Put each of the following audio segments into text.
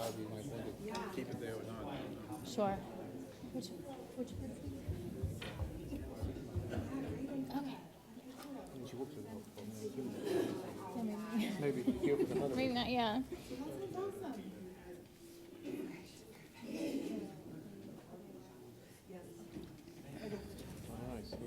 why we might want to keep it there or not. I don't know. Sure. Which okay. She works with Yeah, maybe here with another. maybe not, yeah. Oh, I see.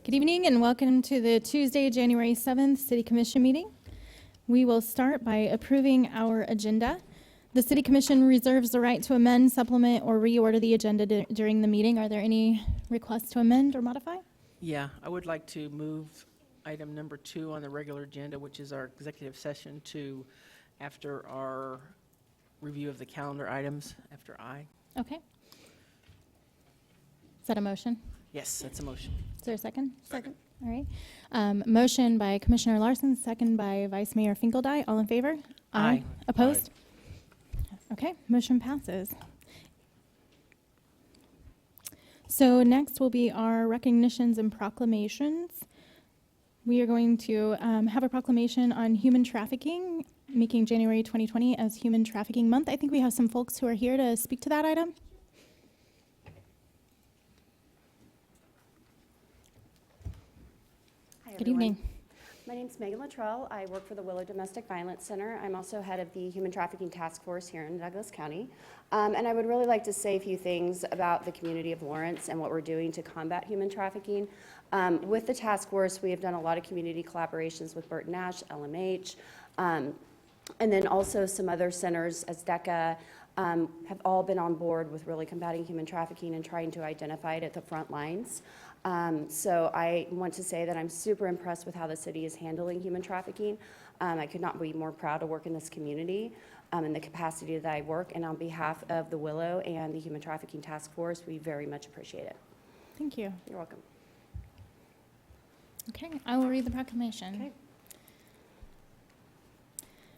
Good evening and welcome to the Tuesday, January 7th City Commission meeting. We will start by approving our agenda. The City Commission reserves the right to amend, supplement, or reorder the agenda during the meeting. Are there any requests to amend or modify? Yeah, I would like to move item number 2 on the regular agenda, which is our executive session, to after our review of the calendar items, after I. Okay. Is that a motion? Yes, that's a motion. Is there a second? Second. All right. Motion by Commissioner Larsen, second by Vice Mayor Finkeldei. All in favor? Aye. Opposed? Okay, motion passes. So next will be our recognitions and proclamations. We are going to have a proclamation on human trafficking, making January 2020 as Human Trafficking Month. I think we have some folks who are here to speak to that item. Hi, Good everyone. evening. My name is Megan Luttrell. I work for the Willow Domestic Violence Center. I'm also head of the Human Trafficking Task Force here in Douglas County. And I would really like to say a few things about the community of Lawrence and what we're doing to combat human trafficking. With the task force, we have done a lot of community collaborations with Burton Nash, LMH, and then also some other centers, as DECA, have all been on board with really combating human trafficking and trying to identify it at the front lines. So I want to say that I'm super impressed with how the city is handling human trafficking. I could not be more proud to work in this community in the capacity that I work. And on behalf of the Willow and the Human Trafficking Task Force, we very much appreciate it. Thank you. You're welcome. Okay, I will read the proclamation. Okay.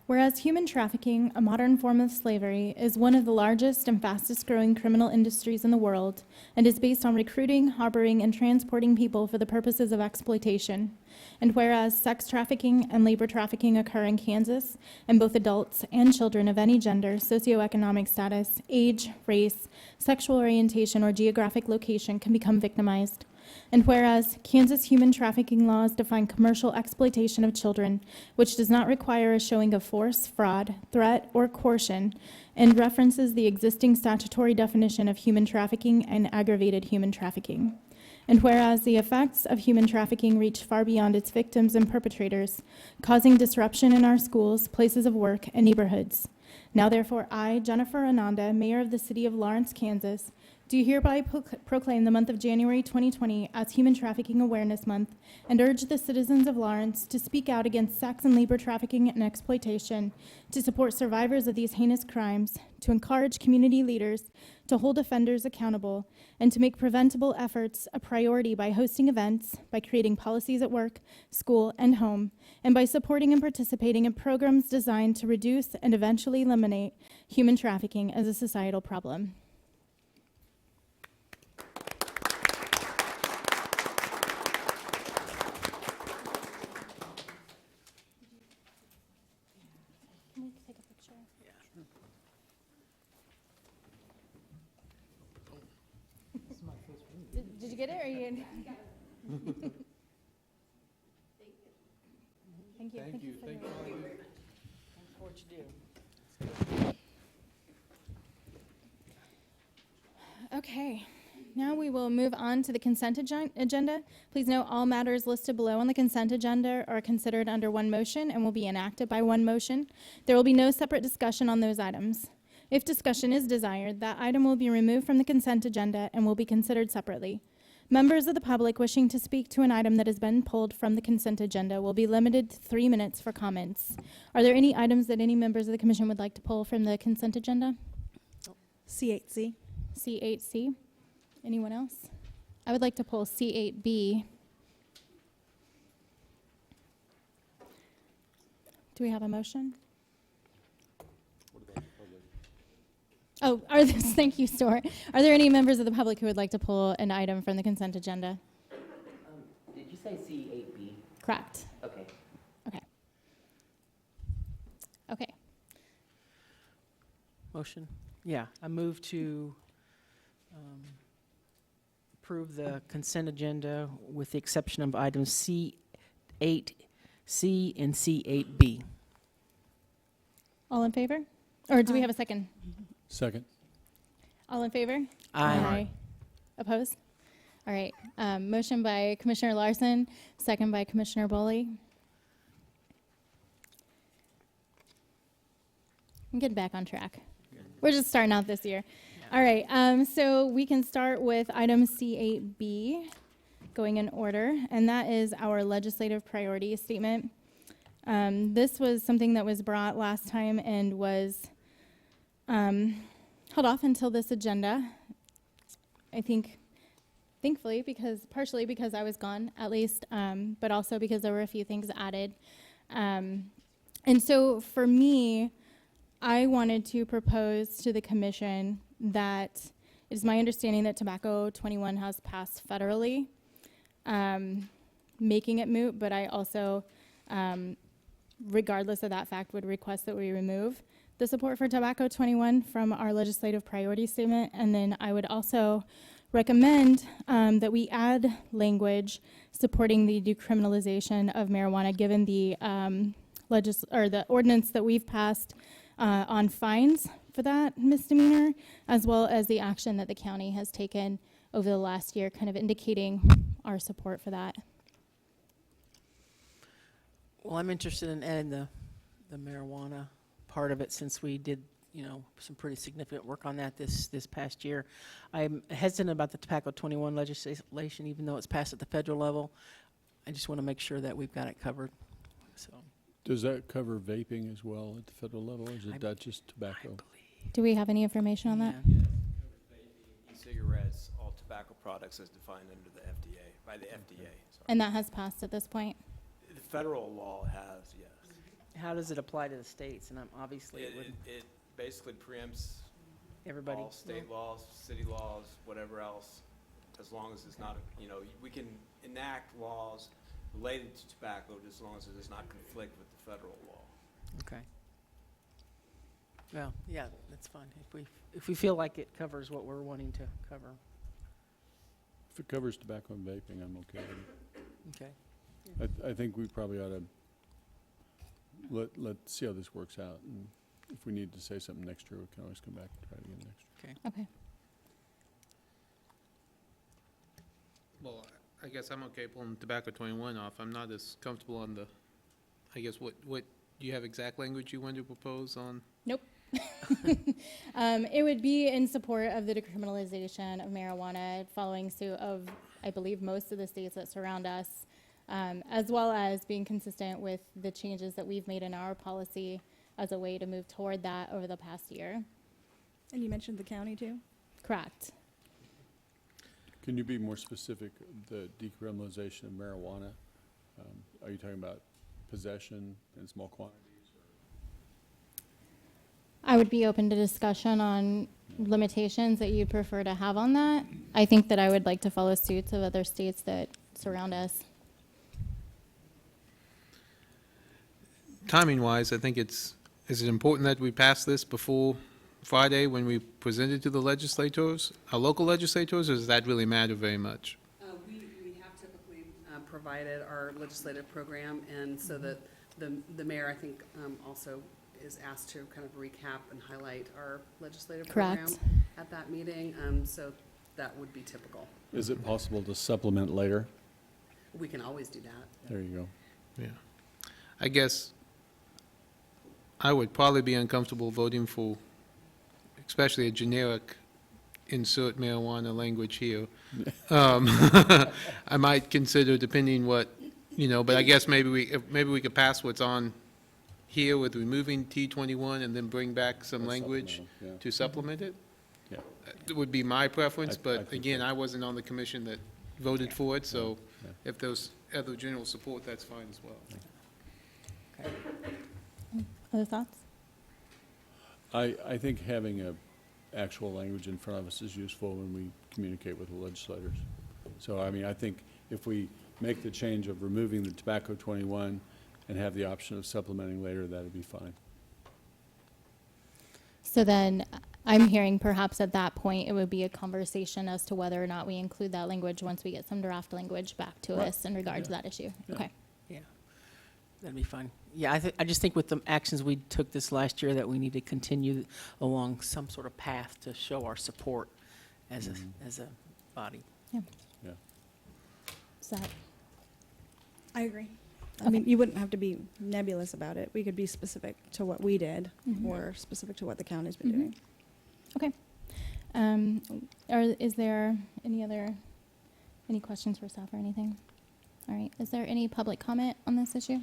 Whereas human trafficking, a modern form of slavery, is one of the largest and fastest growing criminal industries in the world and is based on recruiting, harboring, and transporting people for the purposes of exploitation. And whereas sex trafficking and labor trafficking occur in Kansas, and both adults and children of any gender, socioeconomic status, age, race, sexual orientation, or geographic location can become victimized. And whereas Kansas human trafficking laws define commercial exploitation of children, which does not require a showing of force, fraud, threat, or coercion, and references the existing statutory definition of human trafficking and aggravated human trafficking. And whereas the effects of human trafficking reach far beyond its victims and perpetrators, causing disruption in our schools, places of work, and neighborhoods. Now therefore I, Jennifer Ananda, Mayor of the City of Lawrence, Kansas, do hereby proclaim the month of January 2020 as Human Trafficking Awareness Month and urge the citizens of Lawrence to speak out against sex and labor trafficking and exploitation, to support survivors of these heinous crimes, to encourage community leaders to hold offenders accountable, and to make preventable efforts a priority by hosting events, by creating policies at work, school, and home, and by supporting and participating in programs designed to reduce and eventually eliminate human trafficking as a societal problem. Can we take a picture? Did you get it, or you? Thank you. Thank you, thank you. Thanks for what you do. Okay, now we will move on to the consent agenda. Please note all matters listed below on the consent agenda are considered under one motion and will be enacted by one motion. There will be no separate discussion on those items. If discussion is desired, that item will be removed from the consent agenda and will be considered separately. Members of the public wishing to speak to an item that has been pulled from the consent agenda will be limited to 3 minutes for comments. Are there any items that any members of the commission would like to pull from the consent agenda? C8C. C8C. Anyone else? I would like to pull C8B. Do we have a motion? Oh, thank you, Stuart. Are there any members of the public who would like to pull an item from the consent agenda? Did you say C8B? Correct. Okay. Okay. Okay. Motion? Yeah, I move to approve the consent agenda with the exception of items C8C and C8B. All in favor? Or do we have a second? Second. All in favor? Aye. Opposed? All right, motion by Commissioner Larsen, second by Commissioner Boley. I'm getting back on track. We're just starting out this year. All right, so we can start with item C8B, going in order, and that is our legislative priority statement. This was something that was brought last time and was held off until this agenda. I think, thankfully, partially because I was gone, at least, but also because there were a few things added. And so for me, I wanted to propose to the commission that it is my understanding that Tobacco 21 has passed federally, making it moot, but I also, regardless of that fact, would request that we remove the support for Tobacco 21 from our legislative priority statement. And then I would also recommend that we add language supporting the decriminalization of marijuana, given the the ordinance that we've passed on fines for that misdemeanor, as well as the action that the county has taken over the last year, kind of indicating our support for that. Well, I'm interested in adding the marijuana part of it, since we did, some pretty significant work on that this past year. I'm hesitant about the Tobacco 21 legislation, even though it's passed at the federal level. I just want to make sure that we've got it covered, so. Does that cover vaping as well at the federal level, or is it that just tobacco? Do we have any information on that? Yeah. E-cigarettes, all tobacco products as defined under the FDA, by the FDA. Sorry. And that has passed at this point? The federal law has, yes. How does it apply to the states? And obviously it would, It basically preempts everybody. all state laws, city laws, whatever else, as long as it's not, we can enact laws related to tobacco just as long as it does not conflict with the federal law. Okay. Well, yeah, that's fine. If we feel like it covers what we're wanting to cover. If it covers tobacco and vaping, I'm okay with Okay. it. I think we probably ought to let's see how this works out. And if we need to say something next year, we can always come back and try it again next year. Okay. Okay. Well, I guess I'm okay pulling Tobacco 21 off. I'm not as comfortable on the, I guess, what do you have exact language you want to propose on? Nope. It would be in support of the decriminalization of marijuana, following suit of, I believe, most of the states that surround us, as well as being consistent with the changes that we've made in our policy as a way to move toward that over the past year. And you mentioned the county too? Correct. Can you be more specific, the decriminalization of marijuana? Are you talking about possession in small quantities? I would be open to discussion on limitations that you'd prefer to have on that. I think that I would like to follow suits of other states that surround us. Timing-wise, I think is it important that we pass this before Friday when we present it to the legislators, our local legislators, or does that really matter very much? We have typically provided our legislative program, and so that the mayor, I think, also is asked to kind of recap and highlight our legislative program Correct. at that meeting, so that would be typical. Is it possible to supplement later? We can always do that. There you go. Yeah. I guess I would probably be uncomfortable voting for, especially a generic insert marijuana language here. I might consider, depending what, but I guess maybe we could pass what's on here with removing T21 and then bring back some Or language supplemental, yeah. to supplement it. Yeah. It would be my preference, I but think again, so. I wasn't on the commission that voted for it, so Yeah. if there's other general support, that's fine as well. Other thoughts? I think having a actual language in front of us is useful when we communicate with the legislators. So, I mean, I think if we make the change of removing the Tobacco 21 and have the option of supplementing later, that'd be fine. So then I'm hearing perhaps at that point it would be a conversation as to whether or not we include that language once we get some draft language back to Right. us in regard to Yeah. that issue. Yeah. Okay. Yeah, that'd be fine. Yeah, I just think with the actions we took this last year that we need to continue along some sort of path to show our support as a body. Yeah. Yeah. Does that, I agree. I mean, you wouldn't have to be nebulous about it. We could be specific to what we did or specific to what the county's been doing. okay. Is there any questions for staff or anything? All right, is there any public comment on this issue?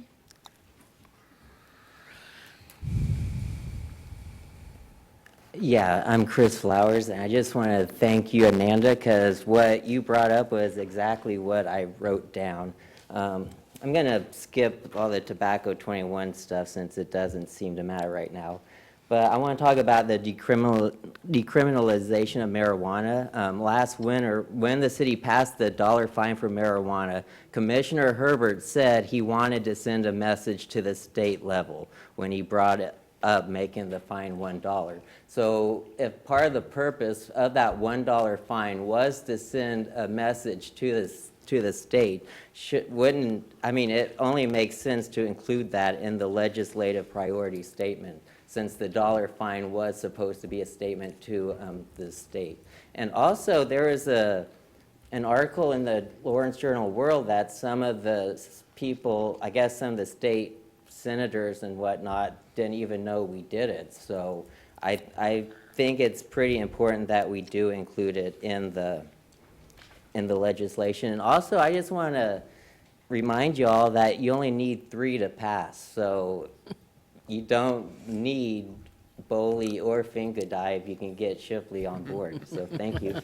Yeah, I'm Chris Flowers, and I just want to thank you, Ananda, because what you brought up was exactly what I wrote down. I'm going to skip all the Tobacco 21 stuff since it doesn't seem to matter right now. But I want to talk about the decriminalization of marijuana. Last winter, when the city passed the $1 fine for marijuana, Commissioner Herbert said he wanted to send a message to the state level when he brought it up, making the fine $1. So if part of the purpose of that $1 fine was to send a message to the state, it only makes sense to include that in the legislative priority statement, since the $1 fine was supposed to be a statement to the state. And also, there is an article in the Lawrence Journal-World that some of the people, I guess some of the state senators and whatnot, didn't even know we did it. So I think it's pretty important that we do include it in the legislation. And also, I just want to remind you all that you only need 3 to pass. So you don't need Boley or Finkeldei if you can get Shipley on board. So thank you.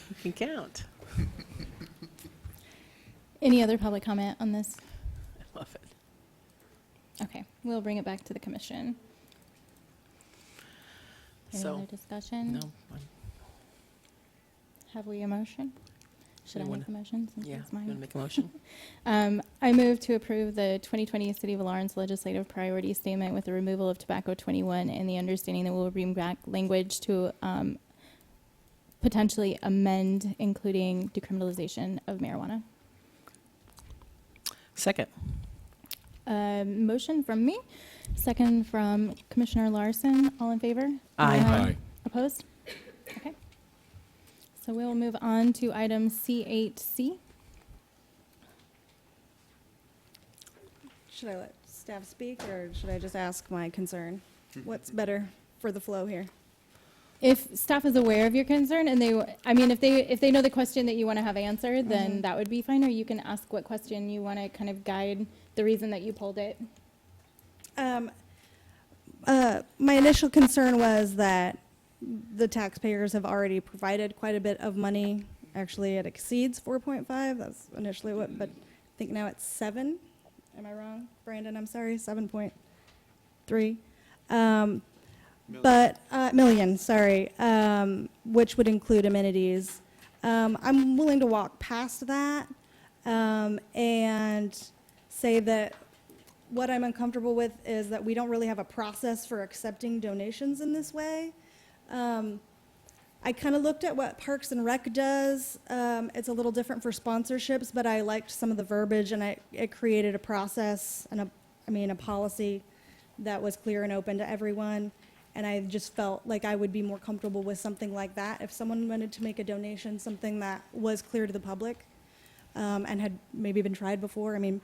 You can count. Any other public comment on this? I love it. Okay, we'll bring it back to the commission. Any So, other discussion? No, Have we a motion? Should I make a motion since yeah, it's you want mine? to make a motion? I move to approve the 2020 City of Lawrence Legislative Priority Statement with the removal of Tobacco 21 and the understanding that we'll bring back language to potentially amend, including decriminalization of marijuana. Second. Motion from me, second from Commissioner Larsen. All in favor? Aye. Aye. Opposed? Okay. So we'll move on to item C8C. Should I let staff speak, or should I just ask my concern? What's better for the flow here? If staff is aware of your concern and if they know the question that you want to have answered, then that would be fine, or you can ask what question you want to kind of guide the reason that you pulled it. My initial concern was that the taxpayers have already provided quite a bit of money. Actually, it exceeds 4.5. That's initially but I think now it's 7. Am I wrong, Brandon? I'm sorry, 7.3. Million, sorry, which would include amenities. I'm willing to walk past that and say that what I'm uncomfortable with is that we don't really have a process for accepting donations in this way. I kind of looked at what Parks and Rec does. It's a little different for sponsorships, but I liked some of the verbiage, and it created a process and a policy that was clear and open to everyone. And I just felt like I would be more comfortable with something like that if someone wanted to make a donation, something that was clear to the public and had maybe been tried before. I mean,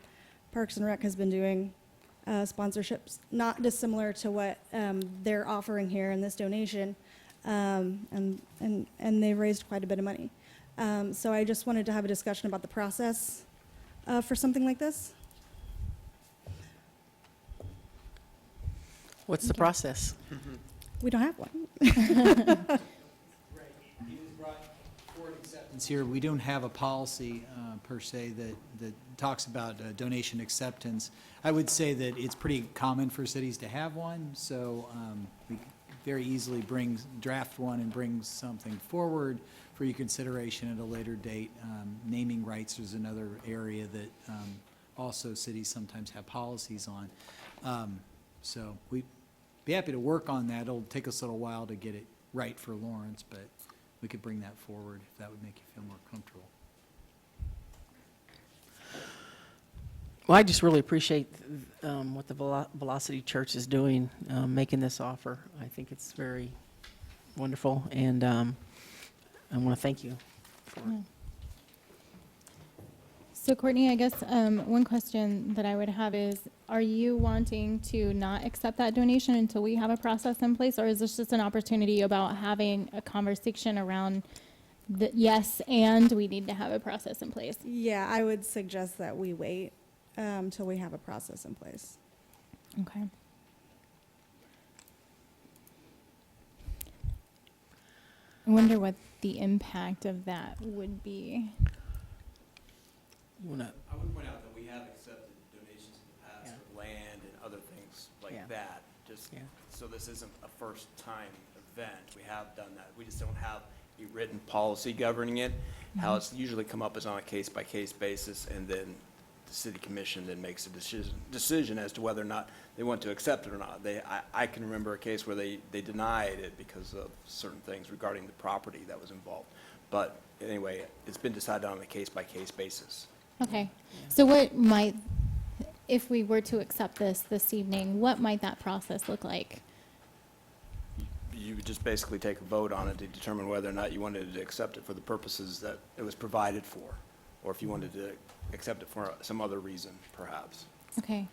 Parks and Rec has been doing sponsorships not dissimilar to what they're offering here in this donation, and they raised quite a bit of money. So I just wanted to have a discussion about the process for something like this. What's the process? We don't have one. Right, you just brought forward acceptance here. We don't have a policy per se that talks about donation acceptance. I would say that it's pretty common for cities to have one, so we very easily draft one and bring something forward for your consideration at a later date. Naming rights is another area that also cities sometimes have policies on. So we'd be happy to work on that. It'll take us a little while to get it right for Lawrence, but we could bring that forward if that would make you feel more comfortable. Well, I just really appreciate what the Velocity Church is doing, making this offer. I think it's very wonderful, and I want to thank you for it. So Courtney, I guess one question that I would have is, are you wanting to not accept that donation until we have a process in place? Or is this just an opportunity about having a conversation around the yes, and we need to have a process in place? Yeah, I would suggest that we wait till we have a process in place. Okay. I wonder what the impact of that would be. You wanna- I would point out that we have accepted donations in the past Yeah. of land and other things Yeah. like that, just, Yeah. so this isn't a first-time event. We have done that. We just don't have a written policy governing it. How it's usually come up is on a case-by-case basis, and then the city commission then makes a decision as to whether or not they want to accept it or not. I can remember a case where they denied it because of certain things regarding the property that was involved. But anyway, it's been decided on a case-by-case basis. Okay. So what might, if we were to accept this evening, what might that process look like? You would just basically take a vote on it to determine whether or not you wanted to accept it for the purposes that it was provided for, or if you wanted to accept it for some other reason, perhaps. Okay.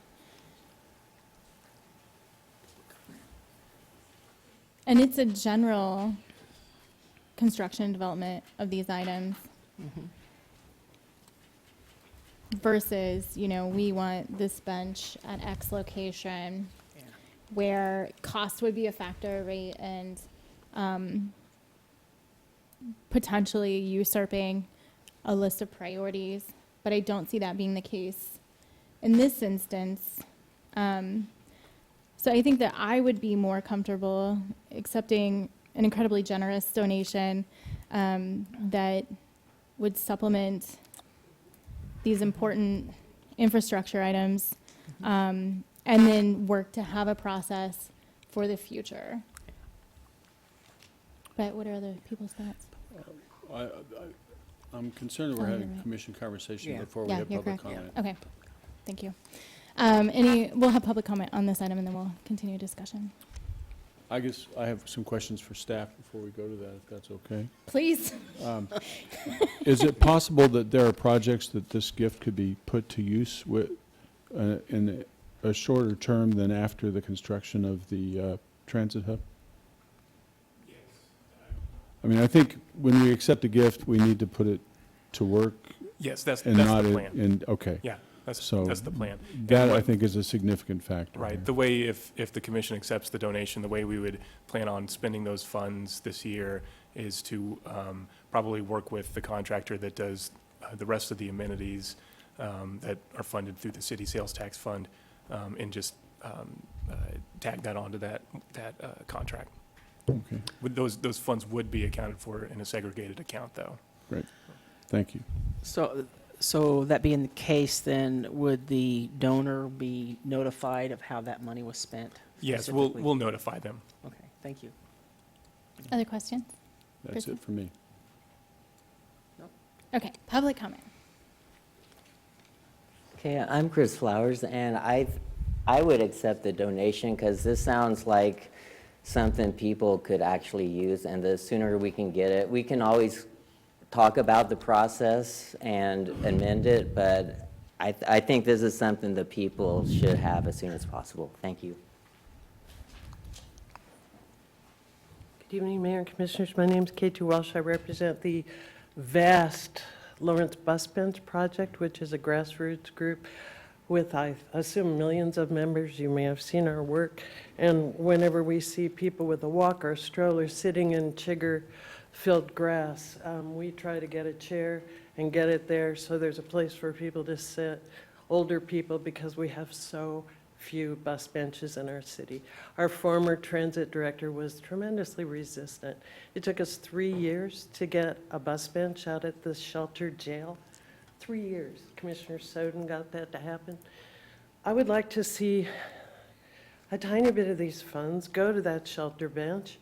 And it's a general construction and development of these items versus, we want this bench at X location Yeah. where cost would be a factor, right? And potentially usurping a list of priorities. But I don't see that being the case in this instance. So I think that I would be more comfortable accepting an incredibly generous donation that would supplement these important infrastructure items, and then work to have a process for the future. But what are other people's thoughts? I'm concerned that we're Oh, you're having right. commission conversation Yeah. before we Yeah, have you're public correct. comment. Okay, thank you. We'll have public comment on this item, and then we'll continue discussion. I guess I have some questions for staff before we go to that, if that's okay. Please. Is it possible that there are projects that this gift could be put to use in a shorter term than after the construction of the transit hub? Yes. I mean, I think when we accept a gift, we need to put it to work Yes, that's and the not, plan. okay. Yeah, that's So the plan. That, And I what- think, is a significant factor. Right, here. the way, if the commission accepts the donation, the way we would plan on spending those funds this year is to probably work with the contractor that does the rest of the amenities that are funded through the city sales tax fund, and just tag that onto that contract. Okay, With those funds would be accounted for in a segregated account, though. great. Thank you. So that being the case, then would the donor be notified of how that money was spent? Yes, specifically? we'll notify them. Okay, thank you. Other questions? That's Kristen? it for me. Okay, public comment. Okay, I'm Chris Flowers, and I would accept the donation because this sounds like something people could actually use, and the sooner we can get it, we can always talk about the process and amend it, but I think this is something that people should have as soon as possible. Thank you. Good evening, Mayor and Commissioners. My name is Katie Welsh. I represent the vast Lawrence Bus Bench Project, which is a grassroots group with, I assume, millions of members. You may have seen our work. And whenever we see people with a walker or stroller sitting in chigger-filled grass, we try to get a chair and get it there so there's a place for people to sit, older people, because we have so few bus benches in our city. Our former transit director was tremendously resistant. It took us 3 years to get a bus bench out at the sheltered jail. 3 years. Commissioner Soden got that to happen. I would like to see a tiny bit of these funds go to that shelter bench.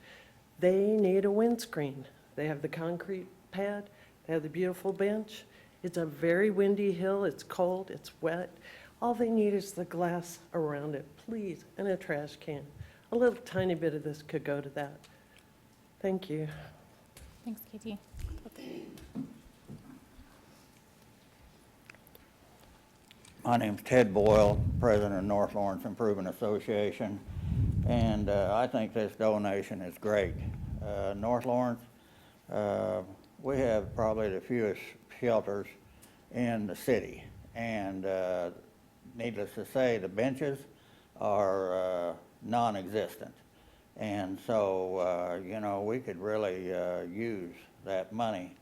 They need a windscreen. They have the concrete pad, they have the beautiful bench. It's a very windy hill, it's cold, it's wet. All they need is the glass around it, please, and a trash can. A little tiny bit of this could go to that. Thank you. Thanks, Katie. My name's Ted Boyle, president of North Lawrence Improvement Association, and I think this donation is great. North Lawrence, we have probably the fewest shelters in the city, and needless to say, the benches are non-existent. And so, you know, we could really use that money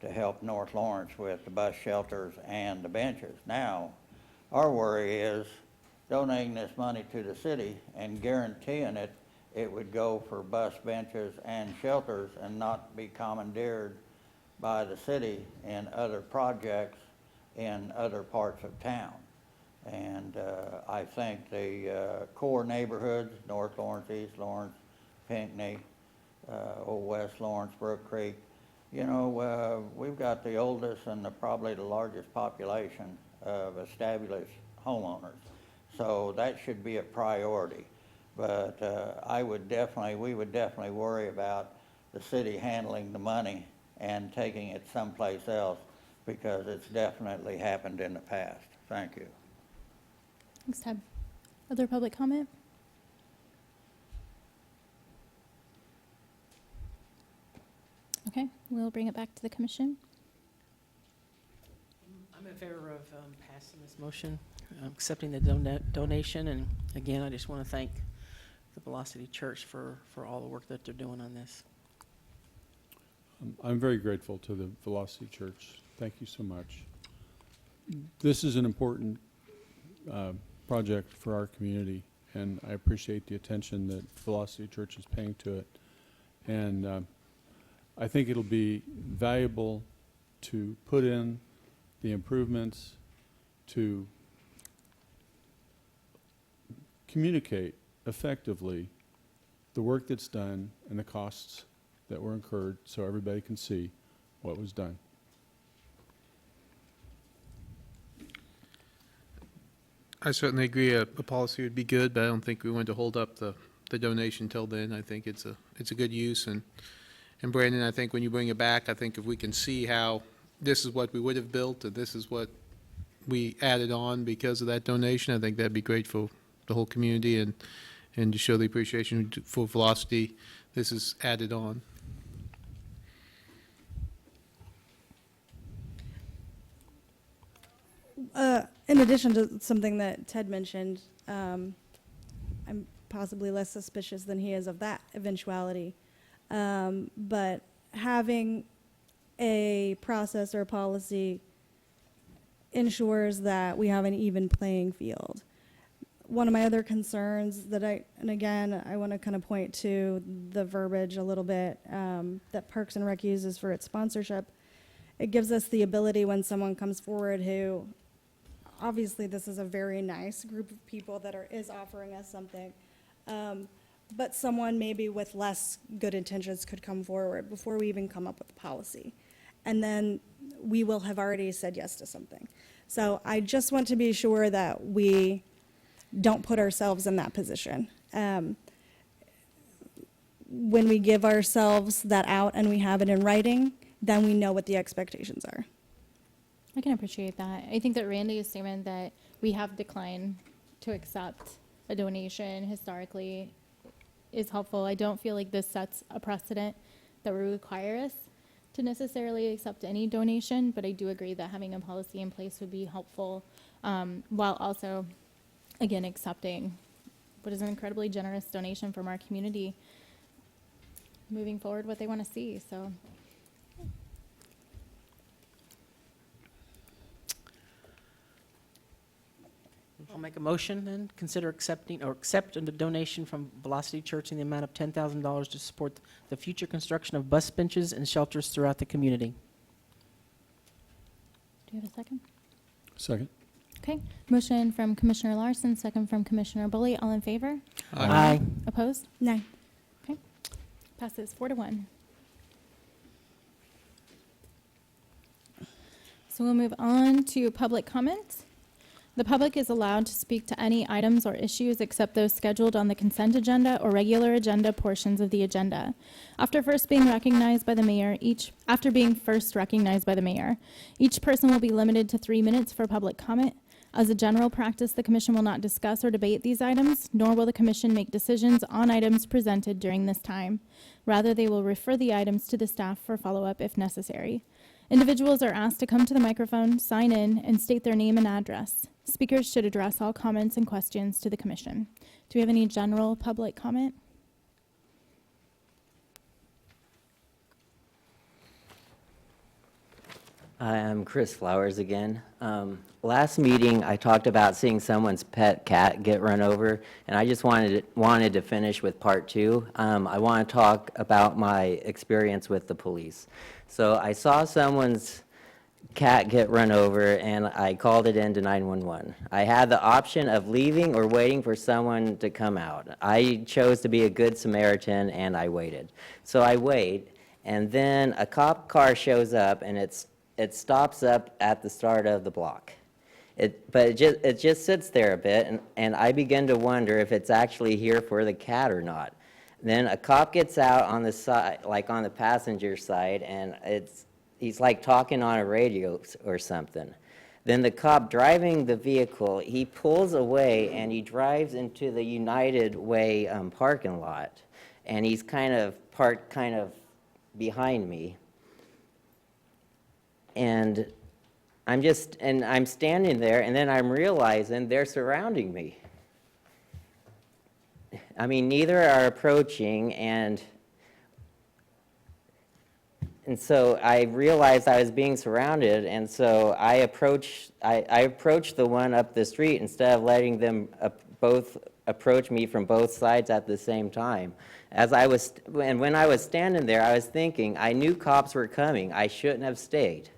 to help North Lawrence with the bus shelters and the benches. Now, our worry is donating this money to the city and guaranteeing it would go for bus benches and shelters and not be commandeered by the city in other projects in other parts of town. And I think the core neighborhoods, North Lawrence, East Lawrence, Pinckney, Old West Lawrence, Brook Creek, you know, we've got the oldest and probably the largest population of established homeowners. So that should be a priority. But we would definitely worry about the city handling the money and taking it someplace else, because it's definitely happened in the past. Thank you. Thanks, Ted. Other public comment? Okay, we'll bring it back to the commission. I'm in favor of passing this motion, accepting the donation, and again, I just want to thank the Velocity Church for all the work that they're doing on this. I'm very grateful to the Velocity Church. Thank you so much. This is an important project for our community, and I appreciate the attention that Velocity Church is paying to it. And I think it'll be valuable to put in the improvements, to communicate effectively the work that's done and the costs that were incurred, so everybody can see what was done. I certainly agree a policy would be good, but I don't think we want to hold up the donation till then. I think it's a good use. And Brandon, I think when you bring it back, I think if we can see how this is what we would have built and this is what we added on because of that donation, I think that'd be great for the whole community and to show the appreciation for Velocity. This is added on. In addition to something that Ted mentioned, I'm possibly less suspicious than he is of that eventuality. But having a process or a policy ensures that we have an even playing field. One of my other concerns and again, I want to kind of point to the verbiage a little bit that Parks and Rec uses for its sponsorship. It gives us the ability when someone comes forward who, obviously this is a very nice group of people that is offering us something, but someone maybe with less good intentions could come forward before we even come up with a policy. And then we will have already said yes to something. So I just want to be sure that we don't put ourselves in that position. When we give ourselves that out and we have it in writing, then we know what the expectations are. I can appreciate that. I think that Randy's statement that we have declined to accept a donation historically is helpful. I don't feel like this sets a precedent that would require us to necessarily accept any donation, but I do agree that having a policy in place would be helpful, while also, again, accepting what is an incredibly generous donation from our community, moving forward what they want to see. So. I'll make a motion then, consider accept a donation from Velocity Church in the amount of $10,000 to support the future construction of bus benches and shelters throughout the community. Do you have a second? Second. Okay. Motion from Commissioner Larsen, second from Commissioner Boley. All in favor? Aye. Opposed? No. Okay. Passes 4-1. So we'll move on to public comment. The public is allowed to speak to any items or issues except those scheduled on the consent agenda or regular agenda portions of the agenda. After being first recognized by the mayor, each person will be limited to 3 minutes for public comment. As a general practice, the commission will not discuss or debate these items, nor will the commission make decisions on items presented during this time. Rather, they will refer the items to the staff for follow-up if necessary. Individuals are asked to come to the microphone, sign in, and state their name and address. Speakers should address all comments and questions to the commission. Do we have any general public comment? I'm Chris Flowers again. Last meeting, I talked about seeing someone's pet cat get run over, and I just wanted to finish with part two. I want to talk about my experience with the police. So I saw someone's cat get run over, and I called it into 911. I had the option of leaving or waiting for someone to come out. I chose to be a good Samaritan, and I waited. So I wait, and then a cop car shows up, and it stops up at the start of the block. But it just sits there a bit, and I begin to wonder if it's actually here for the cat or not. Then a cop gets out on the side, like on the passenger side, and he's like talking on a radio or something. Then the cop driving the vehicle, he pulls away and he drives into the United Way parking lot, and he's kind of parked kind of behind me. And I'm standing there, and then I'm realizing they're surrounding me. I mean, neither are approaching, and so I realized I was being surrounded, and so I approached the one up the street instead of letting them both approach me from both sides at the same time. And when I was standing there, I was thinking, I knew cops were coming. I shouldn't have stayed.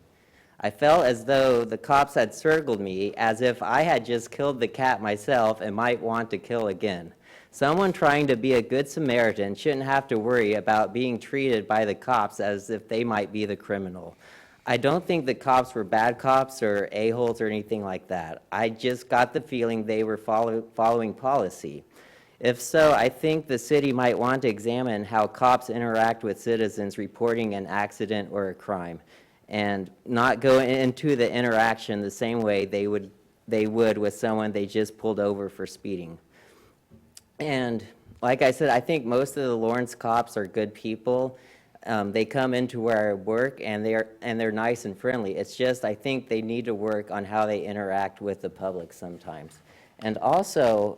I felt as though the cops had circled me, as if I had just killed the cat myself and might want to kill again. Someone trying to be a good Samaritan shouldn't have to worry about being treated by the cops as if they might be the criminal. I don't think the cops were bad cops or a-holes or anything like that. I just got the feeling they were following policy. If so, I think the city might want to examine how cops interact with citizens reporting an accident or a crime, and not go into the interaction the same way they would with someone they just pulled over for speeding. And like I said, I think most of the Lawrence cops are good people. They come into where I work, and they're nice and friendly. It's just I think they need to work on how they interact with the public sometimes. And also,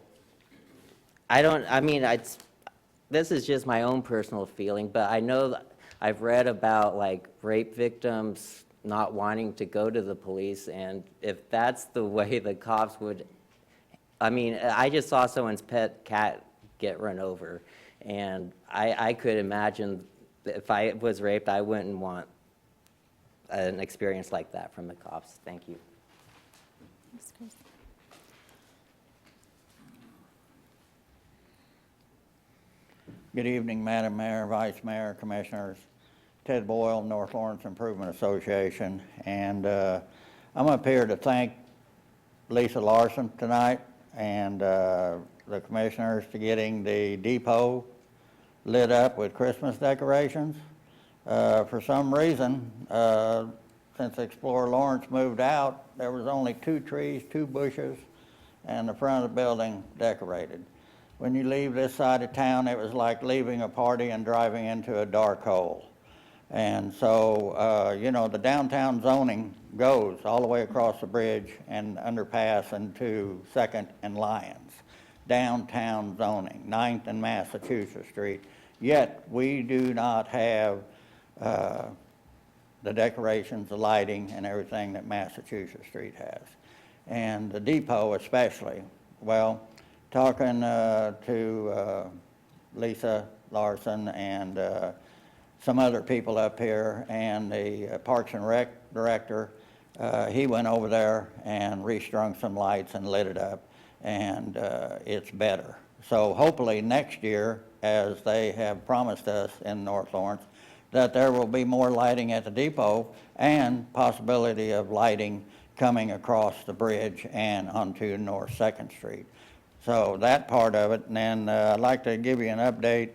this is just my own personal feeling, but I know I've read about like rape victims not wanting to go to the police, and if that's the way the cops would, I just saw someone's pet cat get run over, and I could imagine if I was raped, I wouldn't want an experience like that from the cops. Thank you. Thanks, Chris. Good evening, Madam Mayor, Vice Mayor, Commissioners. Ted Boyle, North Lawrence Improvement Association, and I'm up here to thank Lisa Larsen tonight and the commissioners for getting the depot lit up with Christmas decorations. For some reason, since Explorer Lawrence moved out, there was only 2 trees, 2 bushes, and the front of the building decorated. When you leave this side of town, it was like leaving a party and driving into a dark hole. And so, the downtown zoning goes all the way across the bridge and underpass into 2nd and Lyons. Downtown zoning, 9th and Massachusetts Street. Yet, we do not have the decorations, the lighting, and everything that Massachusetts Street has. And the depot especially. Well, talking to Lisa Larsen and some other people up here, and the Parks and Rec director, he went over there and restrung some lights and lit it up, and it's better. So hopefully next year, as they have promised us in North Lawrence, that there will be more lighting at the depot and possibility of lighting coming across the bridge and onto North 2nd Street. So that part of it, and then I'd like to give you an update.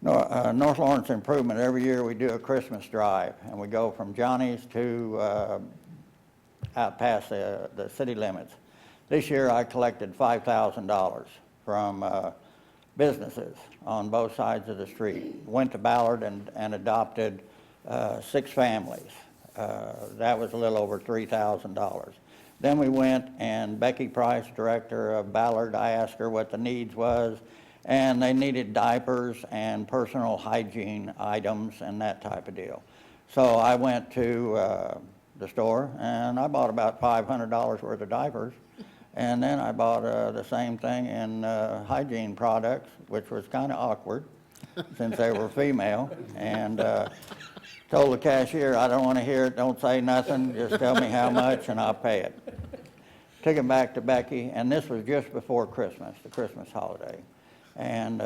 North Lawrence Improvement, every year we do a Christmas drive, and we go from Johnny's to out past the city limits. This year, I collected $5,000 from businesses on both sides of the street. Went to Ballard and adopted 6 families. That was a little over $3,000. Then we went, and Becky Price, director of Ballard, I asked her what the needs was, and they needed diapers and personal hygiene items and that type of deal. So I went to the store, and I bought about $500 worth of diapers. And then I bought the same thing in hygiene products, which was kind of awkward since they were female. And told the cashier, I don't want to hear it, don't say nothing, just tell me how much and I'll pay it. Took it back to Becky, and this was just before Christmas, the Christmas holiday. And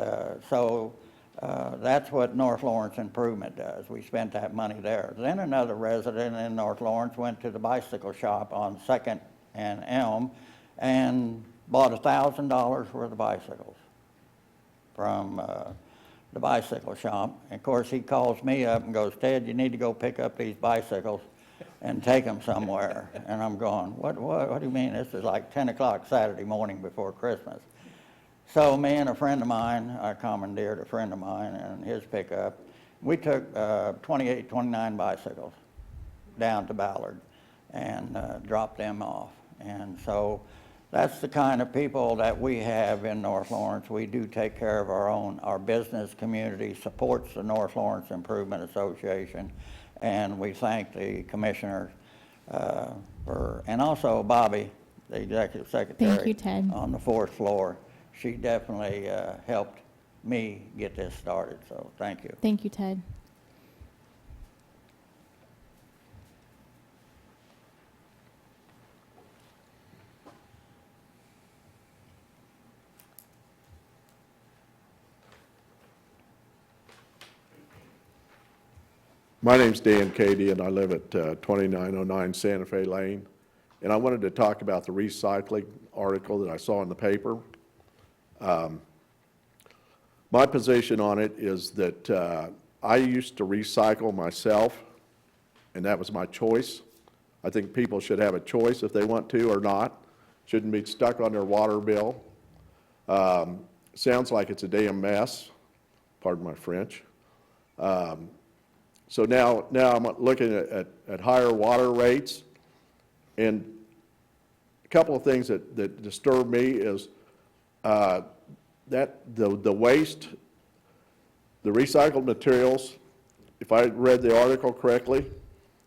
so that's what North Lawrence Improvement does. We spent that money there. Then another resident in North Lawrence went to the bicycle shop on 2nd and Elm and bought $1,000 worth of bicycles from the bicycle shop. And of course, he calls me up and goes, Ted, you need to go pick up these bicycles and take them somewhere. And I'm going, what do you mean? This is like 10 o'clock Saturday morning before Christmas. So me and a friend of mine, I commandeered a friend of mine and his pickup. We took 28, 29 bicycles down to Ballard and dropped them off. And so that's the kind of people that we have in North Lawrence. We do take care of our own. Our business community supports the North Lawrence Improvement Association, and we thank the commissioners and also Bobby, the executive secretary. Thank you, Ted. On the 4th floor. She definitely helped me get this started, so thank you. Thank you, Ted. My name's Dan Cady, and I live at 2909 Santa Fe Lane. And I wanted to talk about the recycling article that I saw in the paper. My position on it is that I used to recycle myself, and that was my choice. I think people should have a choice if they want to or not. Shouldn't be stuck on their water bill. Sounds like it's a damn mess, pardon my French. So now I'm looking at higher water rates, and a couple of things that disturb me is that the waste, the recycled materials, if I read the article correctly,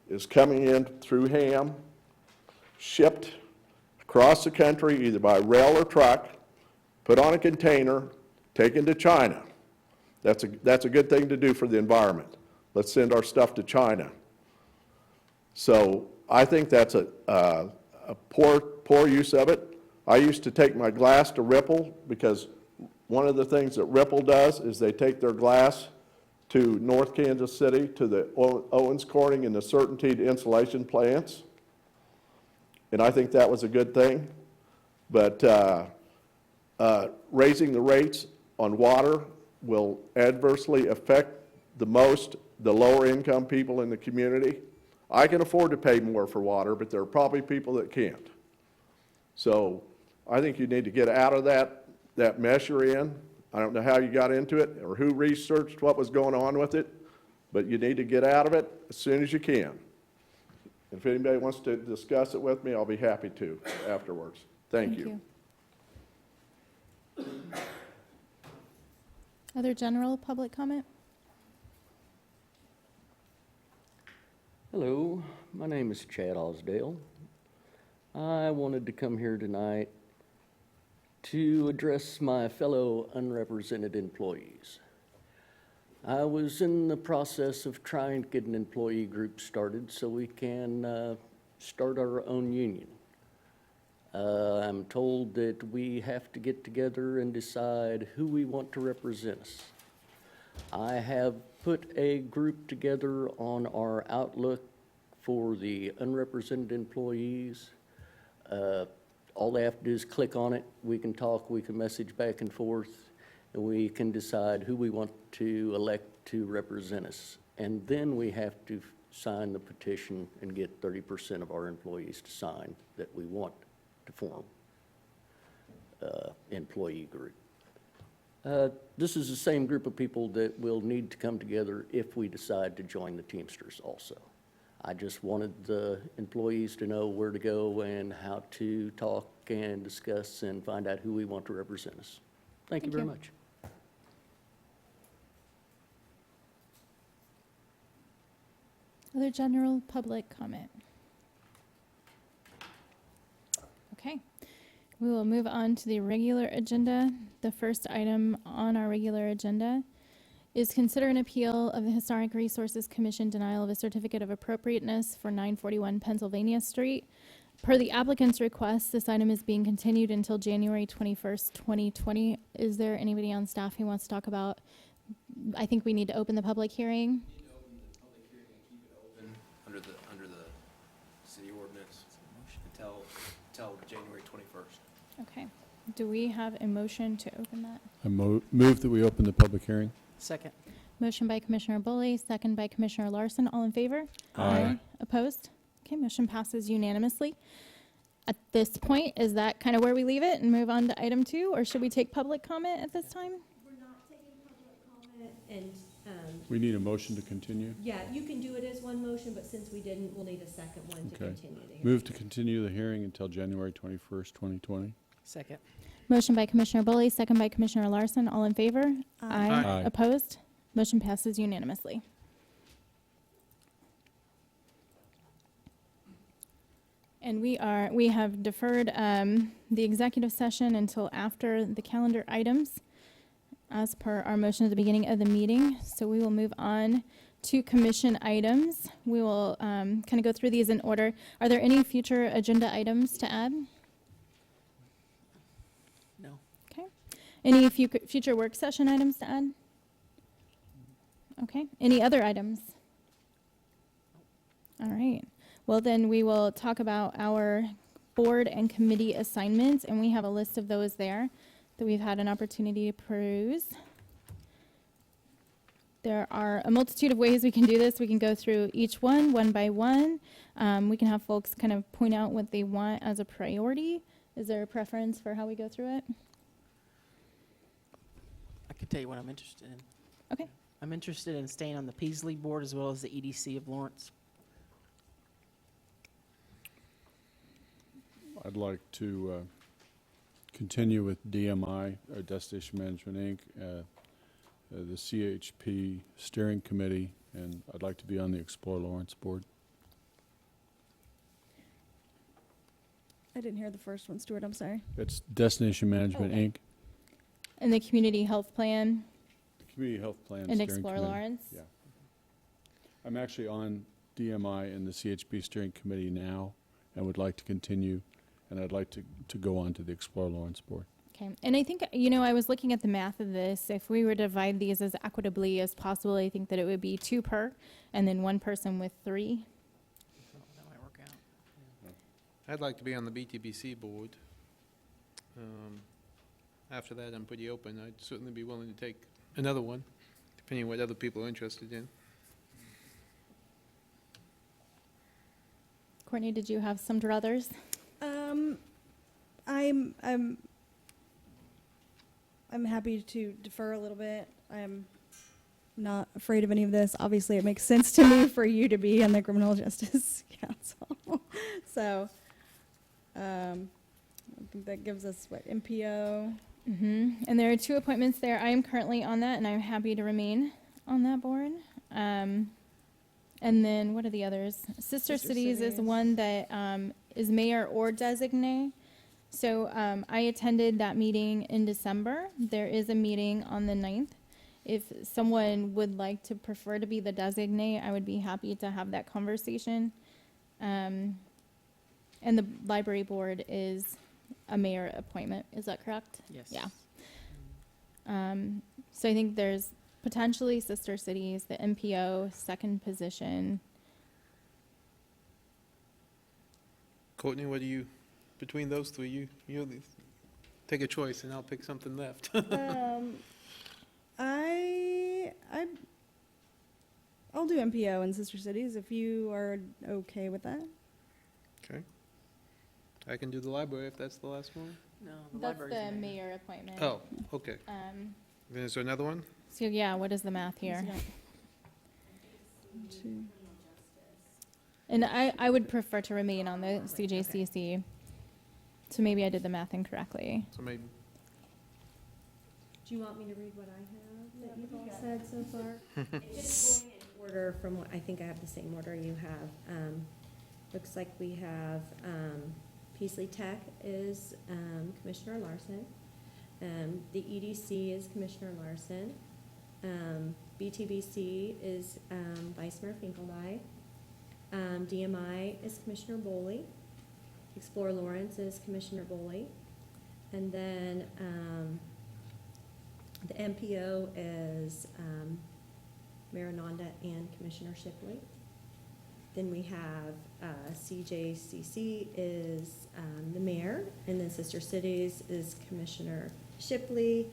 is coming in through Ham, shipped across the country either by rail or truck, put on a container, taken to China. That's a good thing to do for the environment. Let's send our stuff to China. So I think that's a poor use of it. I used to take my glass to Ripple because one of the things that Ripple does is they take their glass to North Kansas City, to the Owens Corning and the Certainty insulation plants. And I think that was a good thing. But raising the rates on water will adversely affect the lower income people in the community. I can afford to pay more for water, but there are probably people that can't. So I think you need to get out of that mess you're in. I don't know how you got into it or who researched what was going on with it, but you need to get out of it as soon as you can. If anybody wants to discuss it with me, I'll be happy to afterwards. Thank you. Other general public comment? Hello, my name is Chad Osdale. I wanted to come here tonight to address my fellow unrepresented employees. I was in the process of trying to get an employee group started so we can start our own union. I'm told that we have to get together and decide who we want to represent us. I have put a group together on our outlook for the unrepresented employees. All they have to do is click on it. We can talk, we can message back and forth, and we can decide who we want to elect to represent us. And then we have to sign the petition and get 30% of our employees to sign that we want to form employee group. This is the same group of people that will need to come together if we decide to join the Teamsters also. I just wanted the employees to know where to go and how to talk and discuss and find out who we want to represent us. Thank you very much. Other general public comment? Okay. We will move on to the regular agenda. The first item on our regular agenda is consider an appeal of the Historic Resources Commission denial of a certificate of appropriateness for 941 Pennsylvania Street. Per the applicant's request, this item is being continued until January 21st, 2020. Is there anybody on staff who wants to talk about? I think we need to open the public hearing. Under the city ordinance until January 21st. Okay. Do we have a motion to open that? I move that we open the public hearing. Second. Motion by Commissioner Boley, second by Commissioner Larsen. All in favor? Aye. Opposed? Okay, motion passes unanimously. At this point, is that kind of where we leave it and move on to item 2, or should we take public comment at this time? We're not taking public comment, and, We need a motion to continue. yeah, you can do it as one motion, but since we didn't, we'll need a second one to Okay. continue the hearing. Move to continue the hearing until January 21st, 2020. Second. Motion by Commissioner Boley, second by Commissioner Larsen. All in favor? Aye. Opposed? Motion passes unanimously. And we have deferred the executive session until after the calendar items, as per our motion at the beginning of the meeting. So we will move on to commission items. We will kind of go through these in order. Are there any future agenda items to add? No. Okay. Any future work session items to add? Okay. Any other items? All right. Well, then we will talk about our board and committee assignments, and we have a list of those there that we've had an opportunity to peruse. There are a multitude of ways we can do this. We can go through each one by one. We can have folks kind of point out what they want as a priority. Is there a preference for how we go through it? I can tell you what I'm interested in. Okay. I'm interested in staying on the Peasley board as well as the EDC of Lawrence. I'd like to continue with DMI, or Destination Management, Inc., the CHP Steering Committee, and I'd like to be on the Explore Lawrence Board. I didn't hear the first one, Stuart, I'm sorry. It's Destination Management, Okay. Inc., And the community health plan the Community Health Plan and Steering Explore Committee. Lawrence? Yeah. I'm actually on DMI and the CHP Steering Committee now, and would like to continue, and I'd like to go on to the Explore Lawrence Board. Okay, and I think, I was looking at the math of this. If we were to divide these as equitably as possible, I think that it would be 2 per, and then 1 person with 3. That might work out. I'd like to be on the BTBC board. After that, I'm pretty open. I'd certainly be willing to take another one, depending on what other people are interested in. Courtney, did you have some druthers? I'm happy to defer a little bit. I'm not afraid of any of this. Obviously, it makes sense to me for you to be on the Criminal Justice Council. So, I think that gives us, MPO? And there are 2 appointments there. I am currently on that, and I'm happy to remain on that board. And then, what are the others? Sister Cities is one that is mayor or designate. So I attended that meeting in December. There is a meeting on the 9th. If someone would like to prefer to be the designate, I would be happy to have that conversation. And the library board is a mayor appointment. Is that correct? Yes. Yeah. So I think there's potentially Sister Cities, the MPO, second position. Courtney, what do you, between those 3, you take a choice and I'll pick something left. I'll do MPO and Sister Cities if you are okay with that. Okay. I can do the library if that's the last one. No, the That's library's the the mayor. mayor appointment. Oh, okay. Then is there another one? So yeah, what is the math here? And I would prefer to remain on the CJCC. So maybe I did the math incorrectly. So maybe, Do you want me to read what I have that you've all said so far? It's just going in order from what, I think I have the same order you have. Looks like we have, Peasley Tech is, Commissioner Larsen. The EDC is Commissioner Larsen. BTBC is, Vice Mayor Finkeldei. DMI is Commissioner Boley. Explore Lawrence is Commissioner Boley. And then, the MPO is, Mayor Ananda and Commissioner Shipley. Then we have, CJCC is, the mayor, and then Sister Cities is Commissioner Shipley.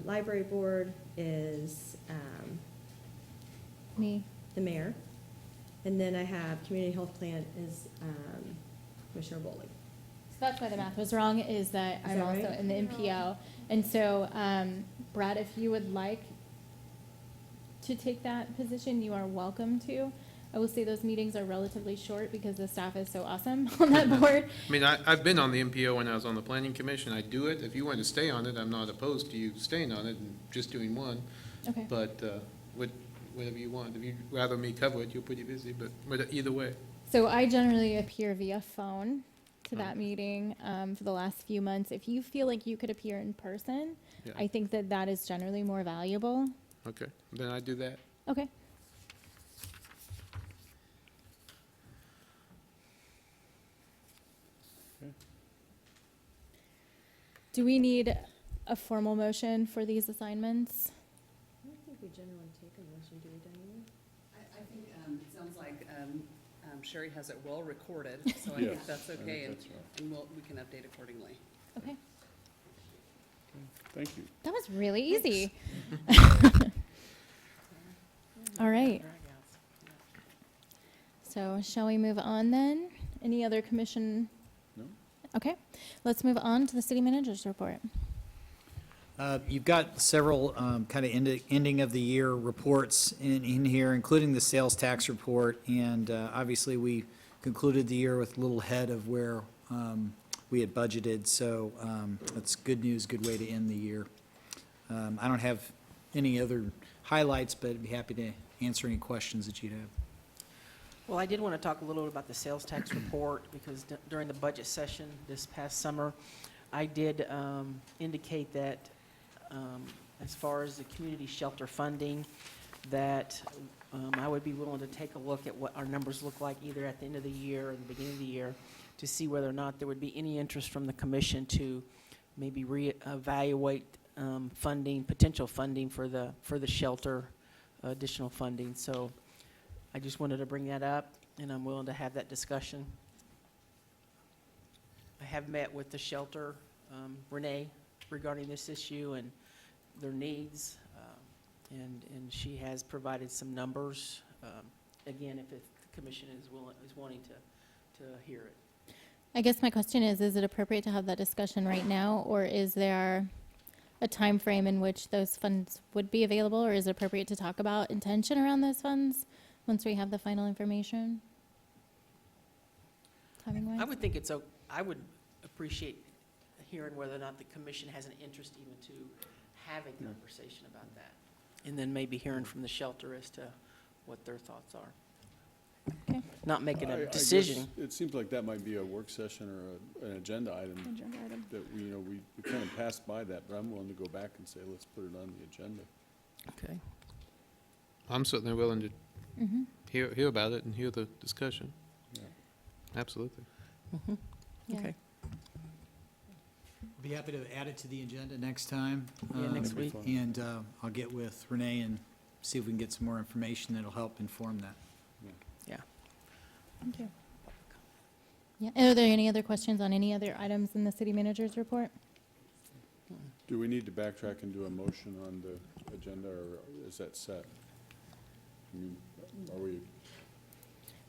Library Board is, Me. the mayor. And then I have Community Health Plan is, Commissioner Boley. So that's why the math was wrong, is that I'm that also right? in the MPO. And so, Brad, if you would like to take that position, you are welcome to. I will say those meetings are relatively short because the staff is so awesome on that board. I mean, I've been on the MPO when I was on the planning commission. I do it. If you want to stay on it, I'm not opposed to you staying on it and just doing one. Okay. But, whatever you want. If you'd rather me cover it, you're pretty busy, but either way. So I generally appear via phone to that meeting for the last few months. If you feel like you could appear in person, Yeah. I think that that is generally more valuable. Okay, then I do that. Okay. Do we need a formal motion for these assignments? I don't think we generally take a motion, do we, Diane? I think, it sounds like, Sherry has it well recorded, so I Yes, think that's I think okay, and, that's right. and we can update accordingly. Okay. Thank you. That was really easy. All right. So shall we move on then? Any other commission? No? Okay, let's move on to the city manager's report. You've got several kind of ending of the year reports in here, including the sales tax report. And obviously, we concluded the year with a little ahead of where we had budgeted. So that's good news, good way to end the year. I don't have any other highlights, but I'd be happy to answer any questions that you'd have. Well, I did want to talk a little bit about the sales tax report, because during the budget session this past summer, I did indicate that as far as the community shelter funding, that I would be willing to take a look at what our numbers look like either at the end of the year or the beginning of the year, to see whether or not there would be any interest from the commission to maybe reevaluate funding, potential funding for the shelter, additional funding. So I just wanted to bring that up, and I'm willing to have that discussion. I have met with the shelter, Renee, regarding this issue and their needs, and she has provided some numbers. Again, if the commission is wanting to hear it. I guess my question is it appropriate to have that discussion right now, or is there a time frame in which those funds would be available, or is it appropriate to talk about intention around those funds once we have the final information? Timing-wise? I would think I would appreciate hearing whether or not the commission has an interest even to have a conversation about that. And then maybe hearing from the shelter as to what their thoughts are. Okay. Not making I a guess decision. It seems like that might be a work session or an agenda item that we kind of passed by that, but I'm willing to go back and say, let's put it on the agenda. Okay. I'm certainly willing to Mm-hmm. hear about it and hear the discussion. Yeah. Absolutely. Mm-hmm. Yeah. Okay. I'll be happy to add it to the agenda next time. Yeah, next week. And I'll get with Renee and see if we can get some more information that'll help inform that. Yeah. Thank you. Yeah. Are there any other questions on any other items in the city manager's report? Do we need to backtrack and do a motion on the agenda, or is that set? I mean, are we,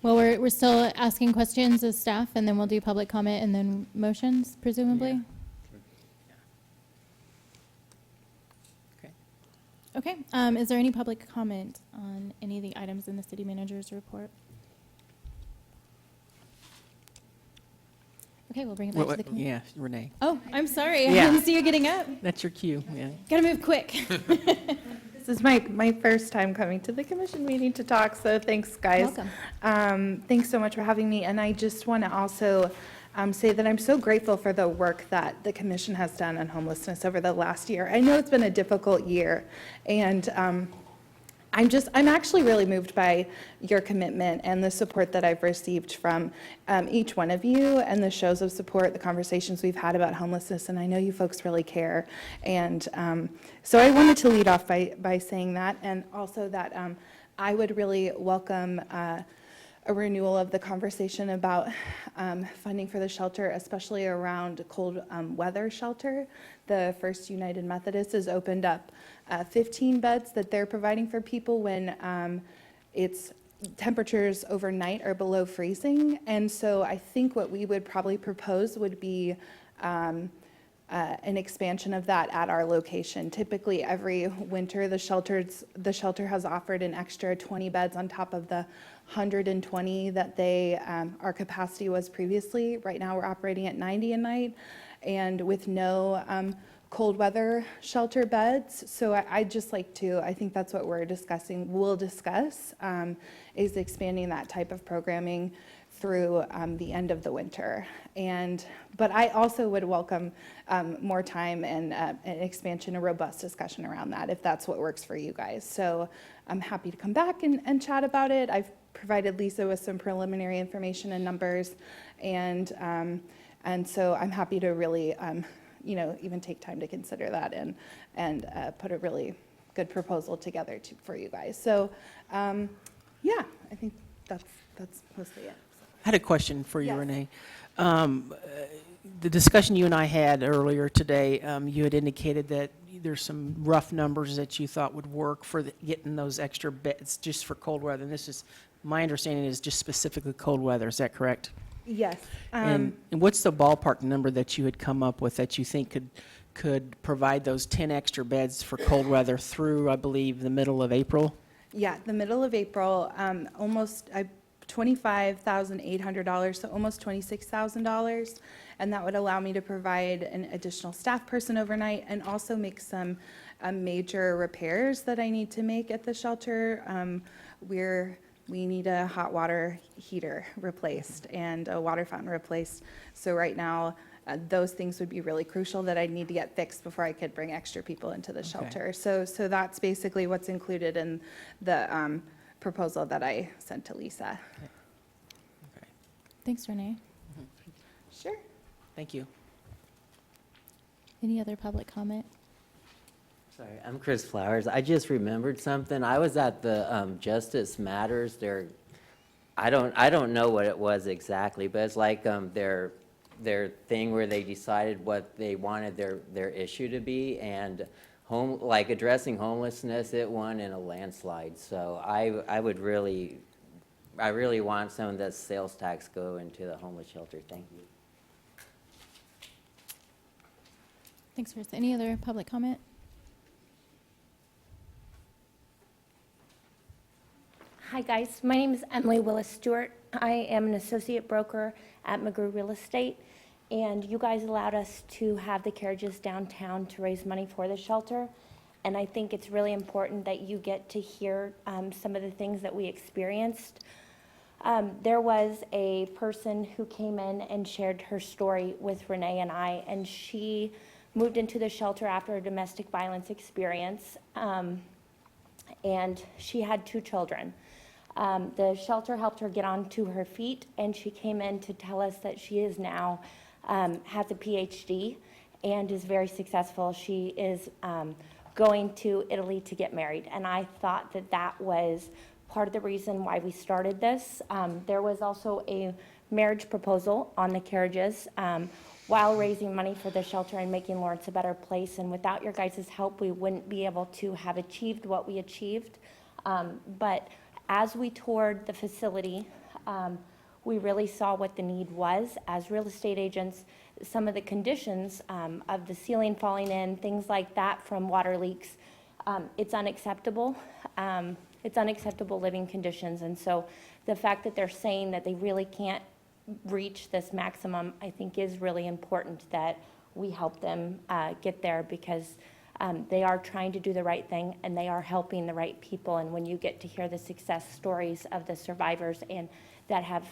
Well, we're still asking questions as staff, and then we'll do public comment and then motions, presumably. okay. Okay, is there any public comment on any of the items in the city manager's report? Okay, we'll bring it back to the committee. Yeah, Renee, Oh, I'm sorry. I Yeah. didn't see you getting up. that's your cue, yeah. Gotta move quick. This is my first time coming to the commission meeting to talk, so thanks, guys. Welcome. Thanks so much for having me, and I just want to also say that I'm so grateful for the work that the commission has done on homelessness over the last year. I know it's been a difficult year, and I'm actually really moved by your commitment and the support that I've received from each one of you, and the shows of support, the conversations we've had about homelessness, and I know you folks really care. And so I wanted to lead off by saying that, and also that I would really welcome a renewal of the conversation about funding for the shelter, especially around cold weather shelter. The First United Methodist has opened up 15 beds that they're providing for people when it's temperatures overnight are below freezing. And so I think what we would probably propose would be an expansion of that at our location. Typically, every winter, the shelter has offered an extra 20 beds on top of the 120 that our capacity was previously. Right now, we're operating at 90 a night, and with no cold weather shelter beds. So I'd just like to, I think that's what we'll discuss, is expanding that type of programming through the end of the winter. But I also would welcome more time and an expansion, a robust discussion around that, if that's what works for you guys. So I'm happy to come back and chat about it. I've provided Lisa with some preliminary information and numbers, and so I'm happy to really, even take time to consider that and put a really good proposal together for you guys. So, yeah, I think that's mostly it. I had a question for you, Yes. Renee. The discussion you and I had earlier today, you had indicated that there's some rough numbers that you thought would work for getting those extra beds just for cold weather. And this is, my understanding is just specifically cold weather. Is that correct? Yes. And what's the ballpark number that you had come up with that you think could provide those 10 extra beds for cold weather through, I believe, the middle of April? Yeah, the middle of April, almost $25,800, so almost $26,000, and that would allow me to provide an additional staff person overnight and also make some major repairs that I need to make at the shelter. We need a hot water heater replaced and a water fountain replaced. So right now, those things would be really crucial that I'd need to get fixed before I could bring extra people into the shelter. So that's basically what's included in the proposal that I sent to Lisa. Okay. Thanks, Renee. Sure. Thank you. Any other public comment? Sorry, I'm Chris Flowers. I just remembered something. I was at the Justice Matters. I don't know what it was exactly, but it's like their thing where they decided what they wanted their issue to be, and addressing homelessness, it won in a landslide. So I really want some of that sales tax go into the homeless shelter. Thank you. Thanks, Chris. Any other public comment? Hi, guys. My name is Emily Willis Stuart. I am an associate broker at McGuire Real Estate, and you guys allowed us to have the carriages downtown to raise money for the shelter. And I think it's really important that you get to hear some of the things that we experienced. There was a person who came in and shared her story with Renee and I, and she moved into the shelter after a domestic violence experience, and she had 2 children. The shelter helped her get onto her feet, and she came in to tell us that she is now has a PhD and is very successful. She is going to Italy to get married, and I thought that was part of the reason why we started this. There was also a marriage proposal on the carriages while raising money for the shelter and making Lawrence a better place, and without your guys' help, we wouldn't be able to have achieved what we achieved. But as we toured the facility, we really saw what the need was. As real estate agents, some of the conditions of the ceiling falling in, things like that from water leaks, It's unacceptable. It's unacceptable living conditions. And so the fact that they're saying that they really can't reach this maximum, I think is really important that we help them get there, because they are trying to do the right thing and they are helping the right people. And when you get to hear the success stories of the survivors and that have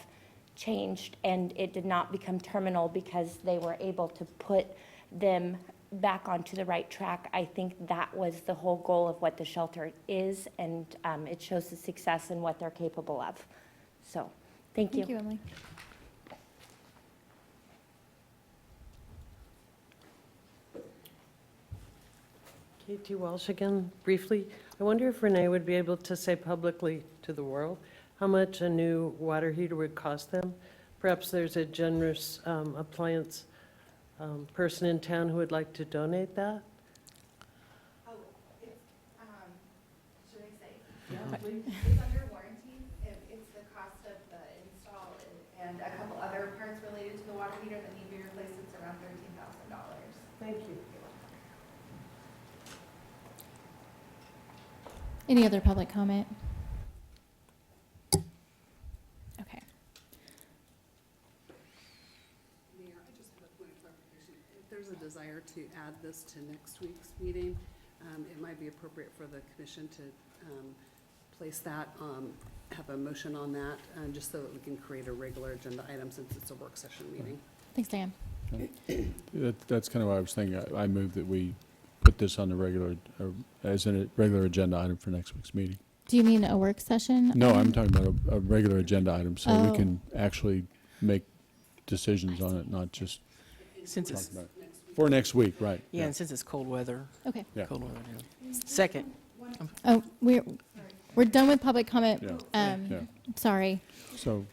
changed and it did not become terminal because they were able to put them back onto the right track, I think that was the whole goal of what the shelter is, and it shows the success and what they're capable of. So, thank you. Thank you, Emily. Katie Walsh again, briefly. I wonder if Renee would be able to say publicly to the world how much a new water heater would cost them. Perhaps there's a generous appliance person in town who would like to donate that. Oh, it's, should I say? Yeah, please. It's under warranty. It's the cost of the install and a couple other parts related to the water heater that need to be replaced. It's around $13,000. Thank you. Any other public comment? Okay. Mayor, I just have a point of clarification. If there's a desire to add this to next week's meeting, it might be appropriate for the commission to place that, have a motion on that, just so that we can create a regular agenda item since it's a work session meeting. Thanks, Diane. That's kind of what I was thinking. I move that we put this on the regular, as a regular agenda item for next week's meeting. Do you mean a work session? No, I'm talking about a regular agenda item, so we Oh. can actually make decisions on it, not just Since talk it's, about it. For next week, right. yeah, and since it's cold weather. Okay. Yeah. Cold weather, yeah. Second. Oh, we're done with public comment. Yeah. Yeah. Sorry. So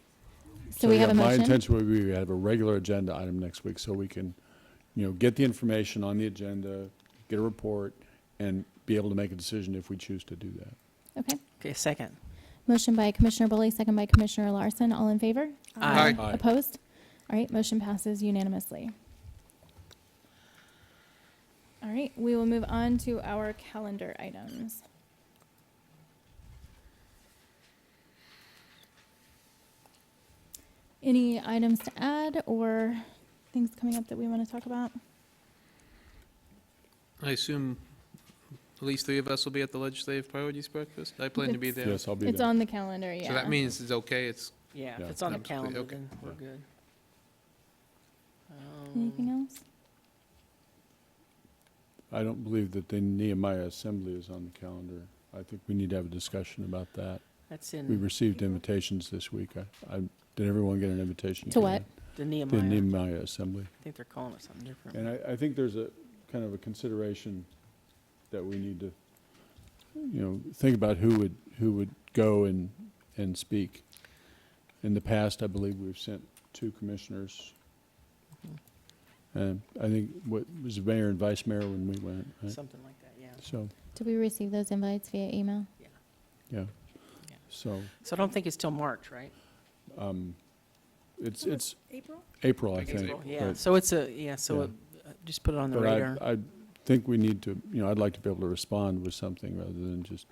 We have yeah, a motion? My intention would be to have a regular agenda item next week, so we can, get the information on the agenda, get a report, and be able to make a decision if we choose to do that. Okay. Okay, second. Motion by Commissioner Boley, second by Commissioner Larsen. All in favor? Aye. Aye. Opposed? All right, motion passes unanimously. All right, we will move on to our calendar items. Any items to add or things coming up that we want to talk about? I assume at least 3 of us will be at the Legislative Priorities Breakfast. I plan to be there. Yes, I'll be It's there. on the calendar, yeah. So that means it's okay, it's, Yeah, Yeah. if it's on the Absolutely, calendar, okay. then we're good. Anything else? I don't believe that the Nehemiah Assembly is on the calendar. I think we need to have a discussion about that. That's We in received invitations this week. Did everyone get an invitation? To what? the The Nehemiah. Nehemiah Assembly. I think they're calling it something different. And I think there's a kind of a consideration that we need to, think about who would go and speak. In the past, I believe we've sent 2 commissioners. And I think, was it mayor and vice mayor when we went, right? Something like that, yeah. So, Did we receive those invites via email? yeah. So, So I don't think it's till March, right? it's April? April, I think. Yeah, but- so it's just put it on the But radar. I think we need to, I'd like to be able to respond with something rather than just,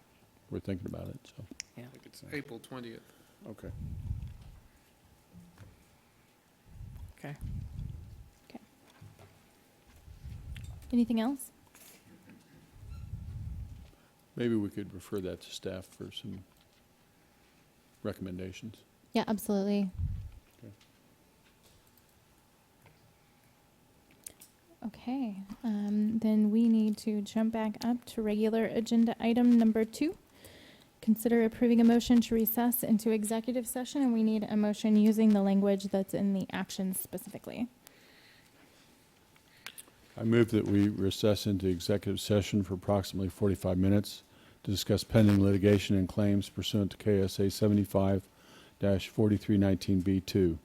we're thinking about it, so, Yeah. I think it's April 20th. okay. Okay. Anything else? Maybe we could refer that to staff for some recommendations. Yeah, absolutely. Okay, then we need to jump back up to regular agenda item number 2. Consider approving a motion to recess into executive session, and we need a motion using the language that's in the actions specifically. I move that we recess into executive session for approximately 45 minutes to discuss pending litigation and claims pursuant to KSA 75-4319B2.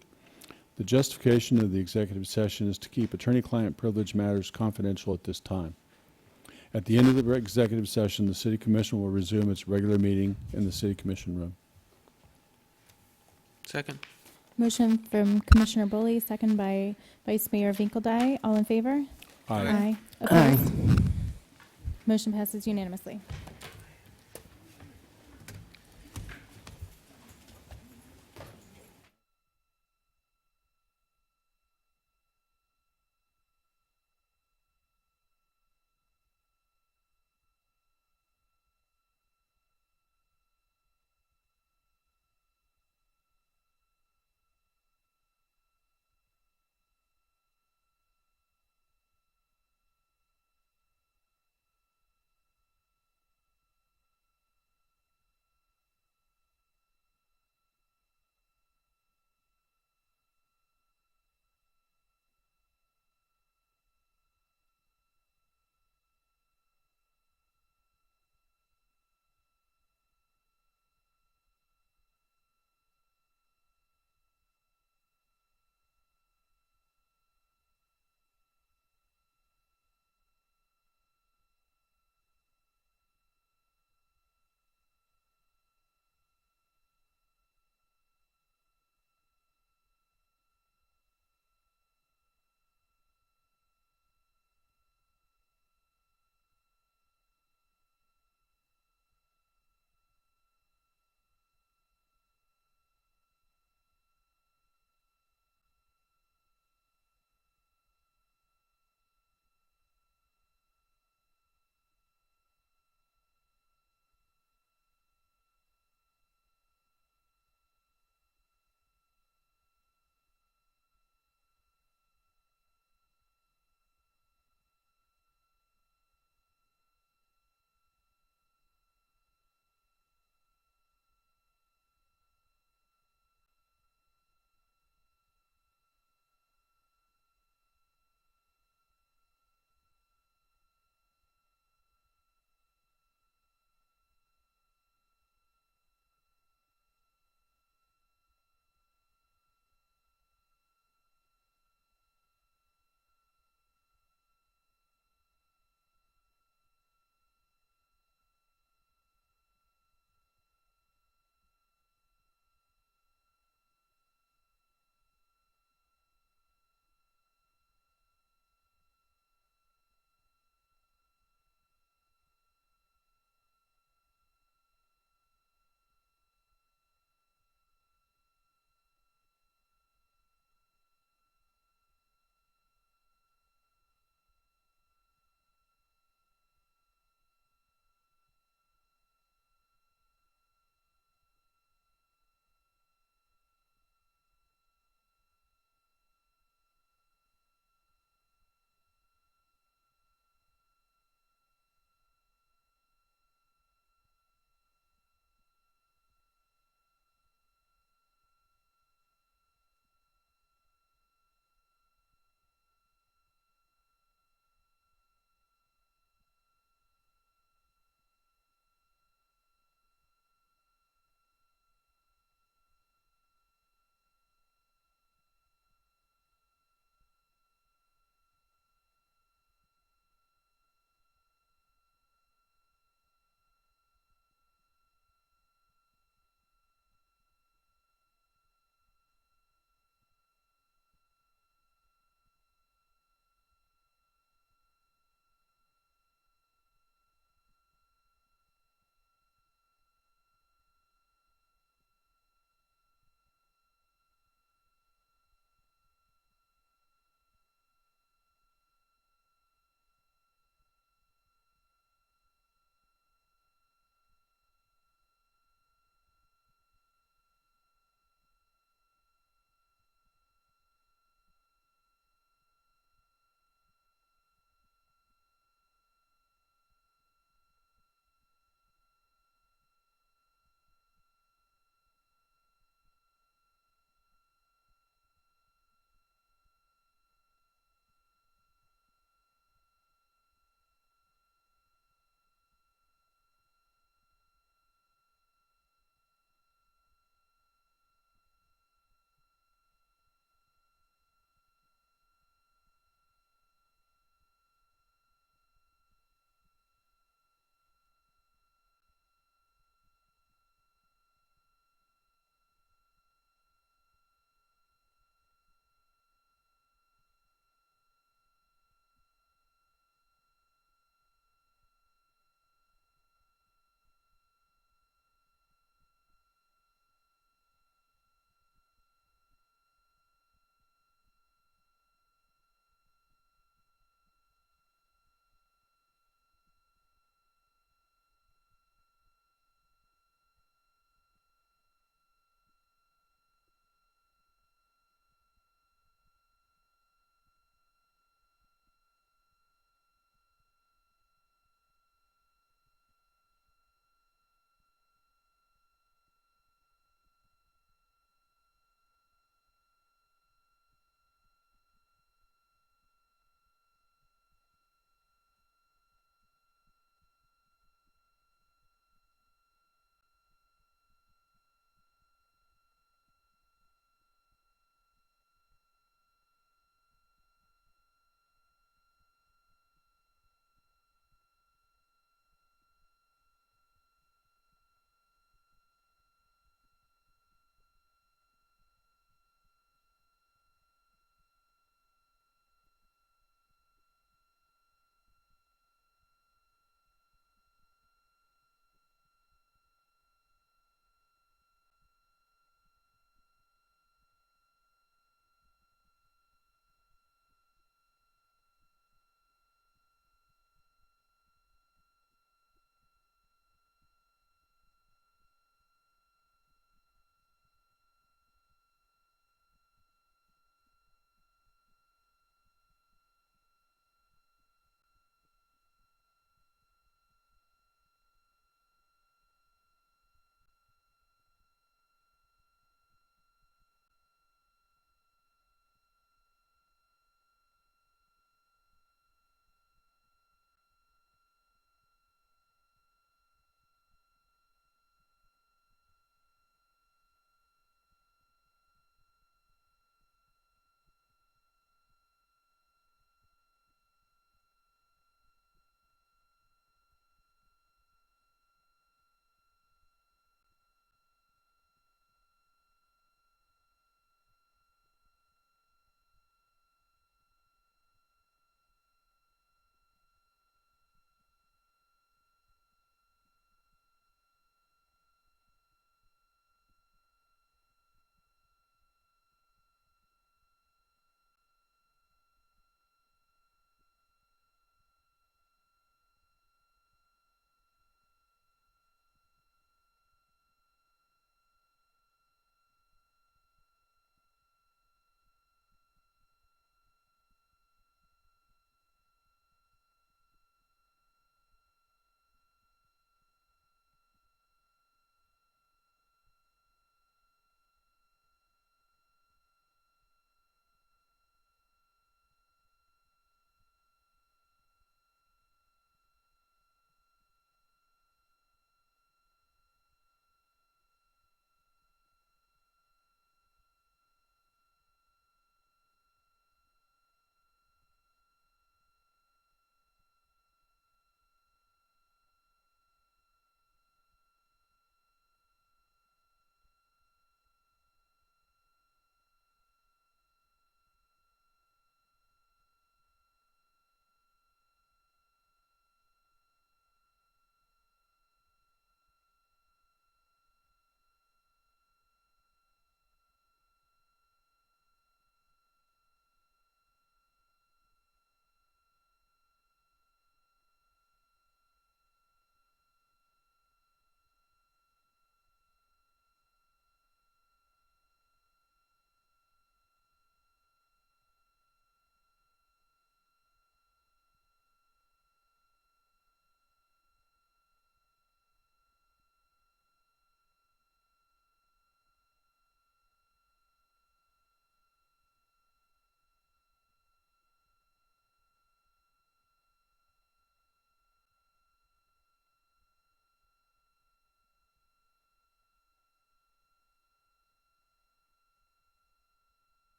The justification of the executive session is to keep attorney-client privilege matters confidential at this time. At the end of the executive session, the City Commission will resume its regular meeting in the City Commission room. Second. Motion from Commissioner Boley, second by Vice Mayor Finkeldei. All in favor? Aye. Opposed? Motion passes unanimously.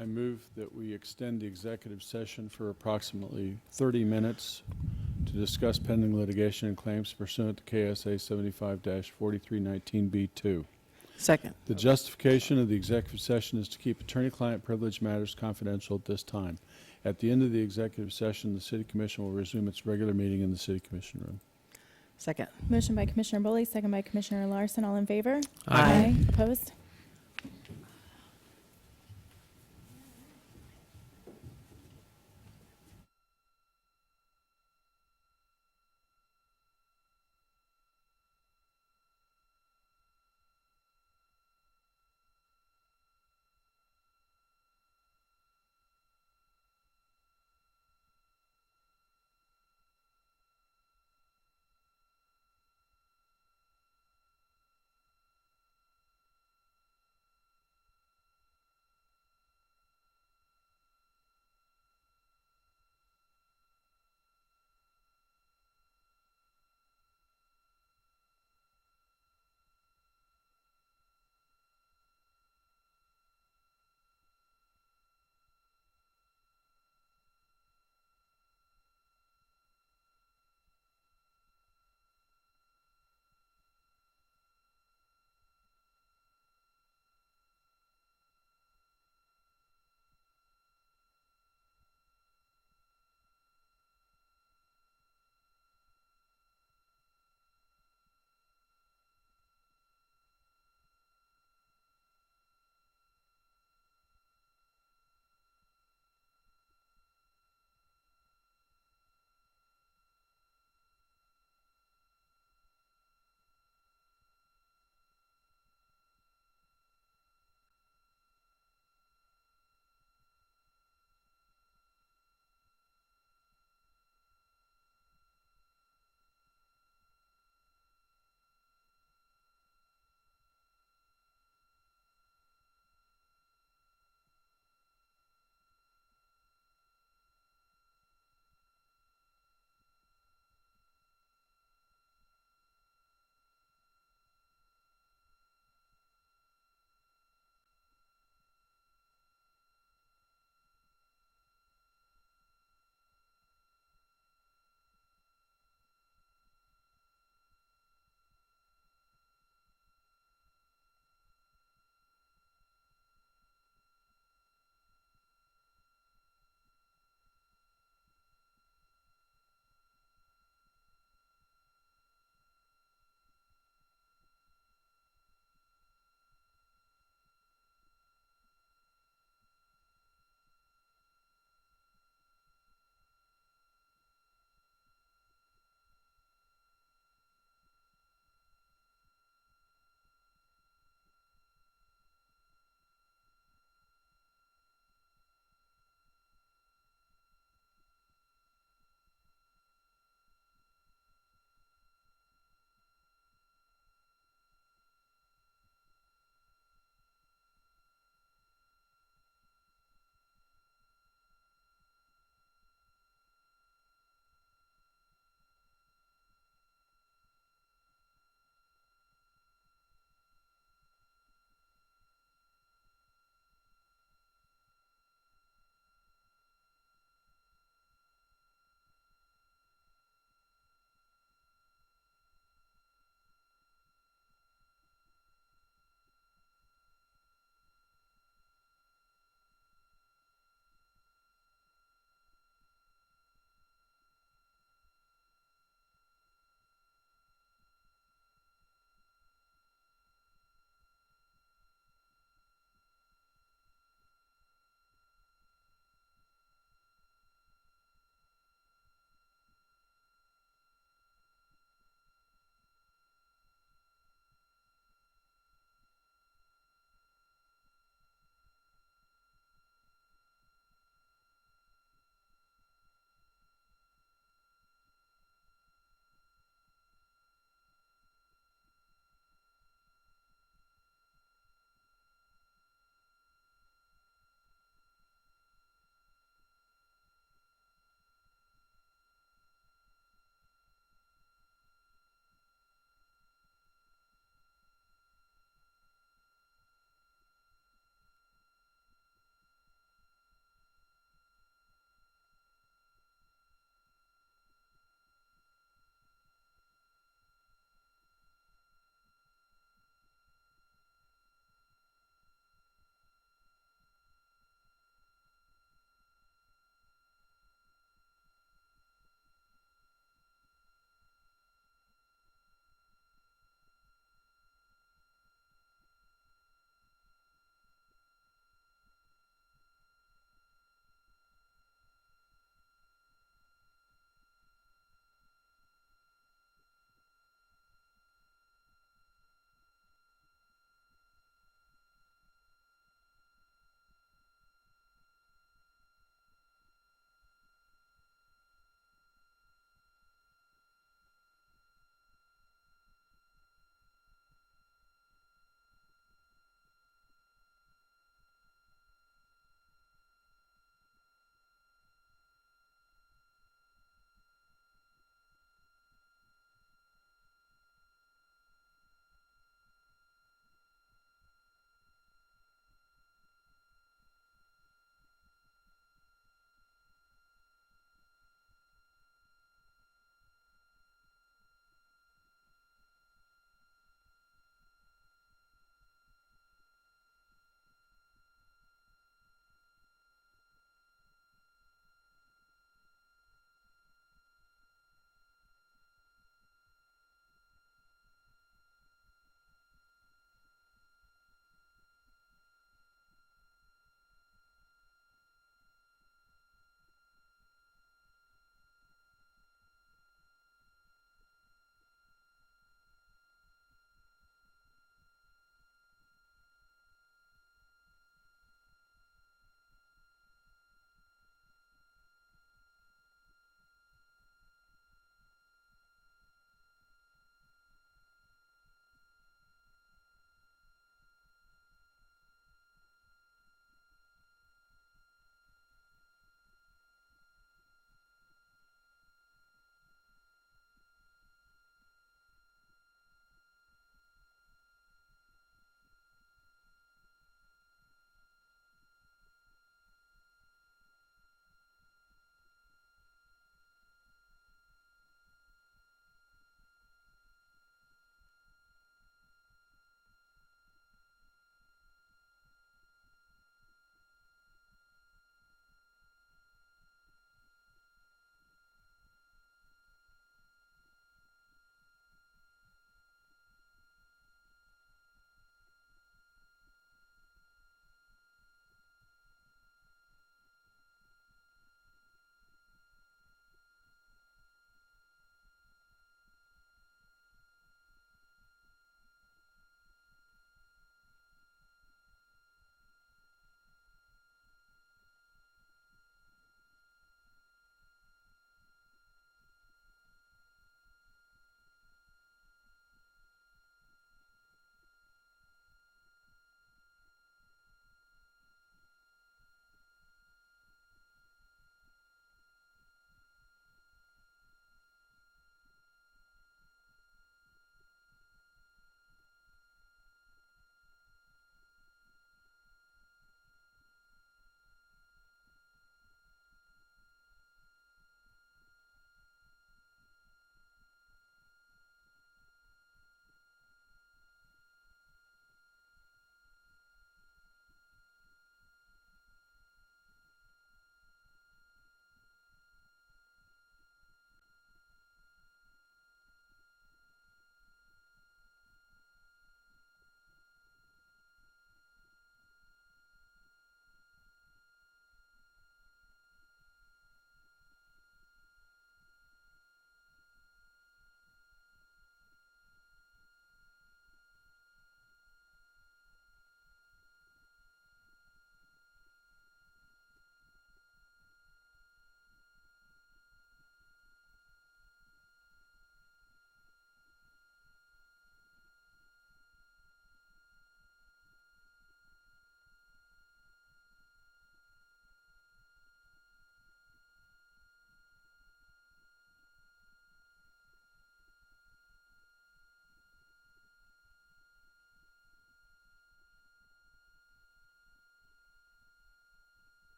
I move that we extend the executive session for approximately 30 minutes to discuss pending litigation and claims pursuant to KSA 75-4319B2. Second. The justification of the executive session is to keep attorney-client privilege matters confidential at this time. At the end of the executive session, the City Commission will resume its regular meeting in the City Commission room. Second. Motion by Commissioner Boley, second by Commissioner Larsen. All in favor? Aye. Opposed?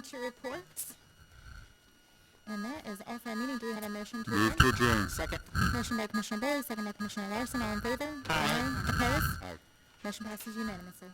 to reports. And that is all for our meeting. Do we have a motion to Move adjourn? to adjourn. Second. Motion by Commissioner Boley, second by Commissioner Larsen. All in favor? Aye. Opposed? Motion passes unanimously.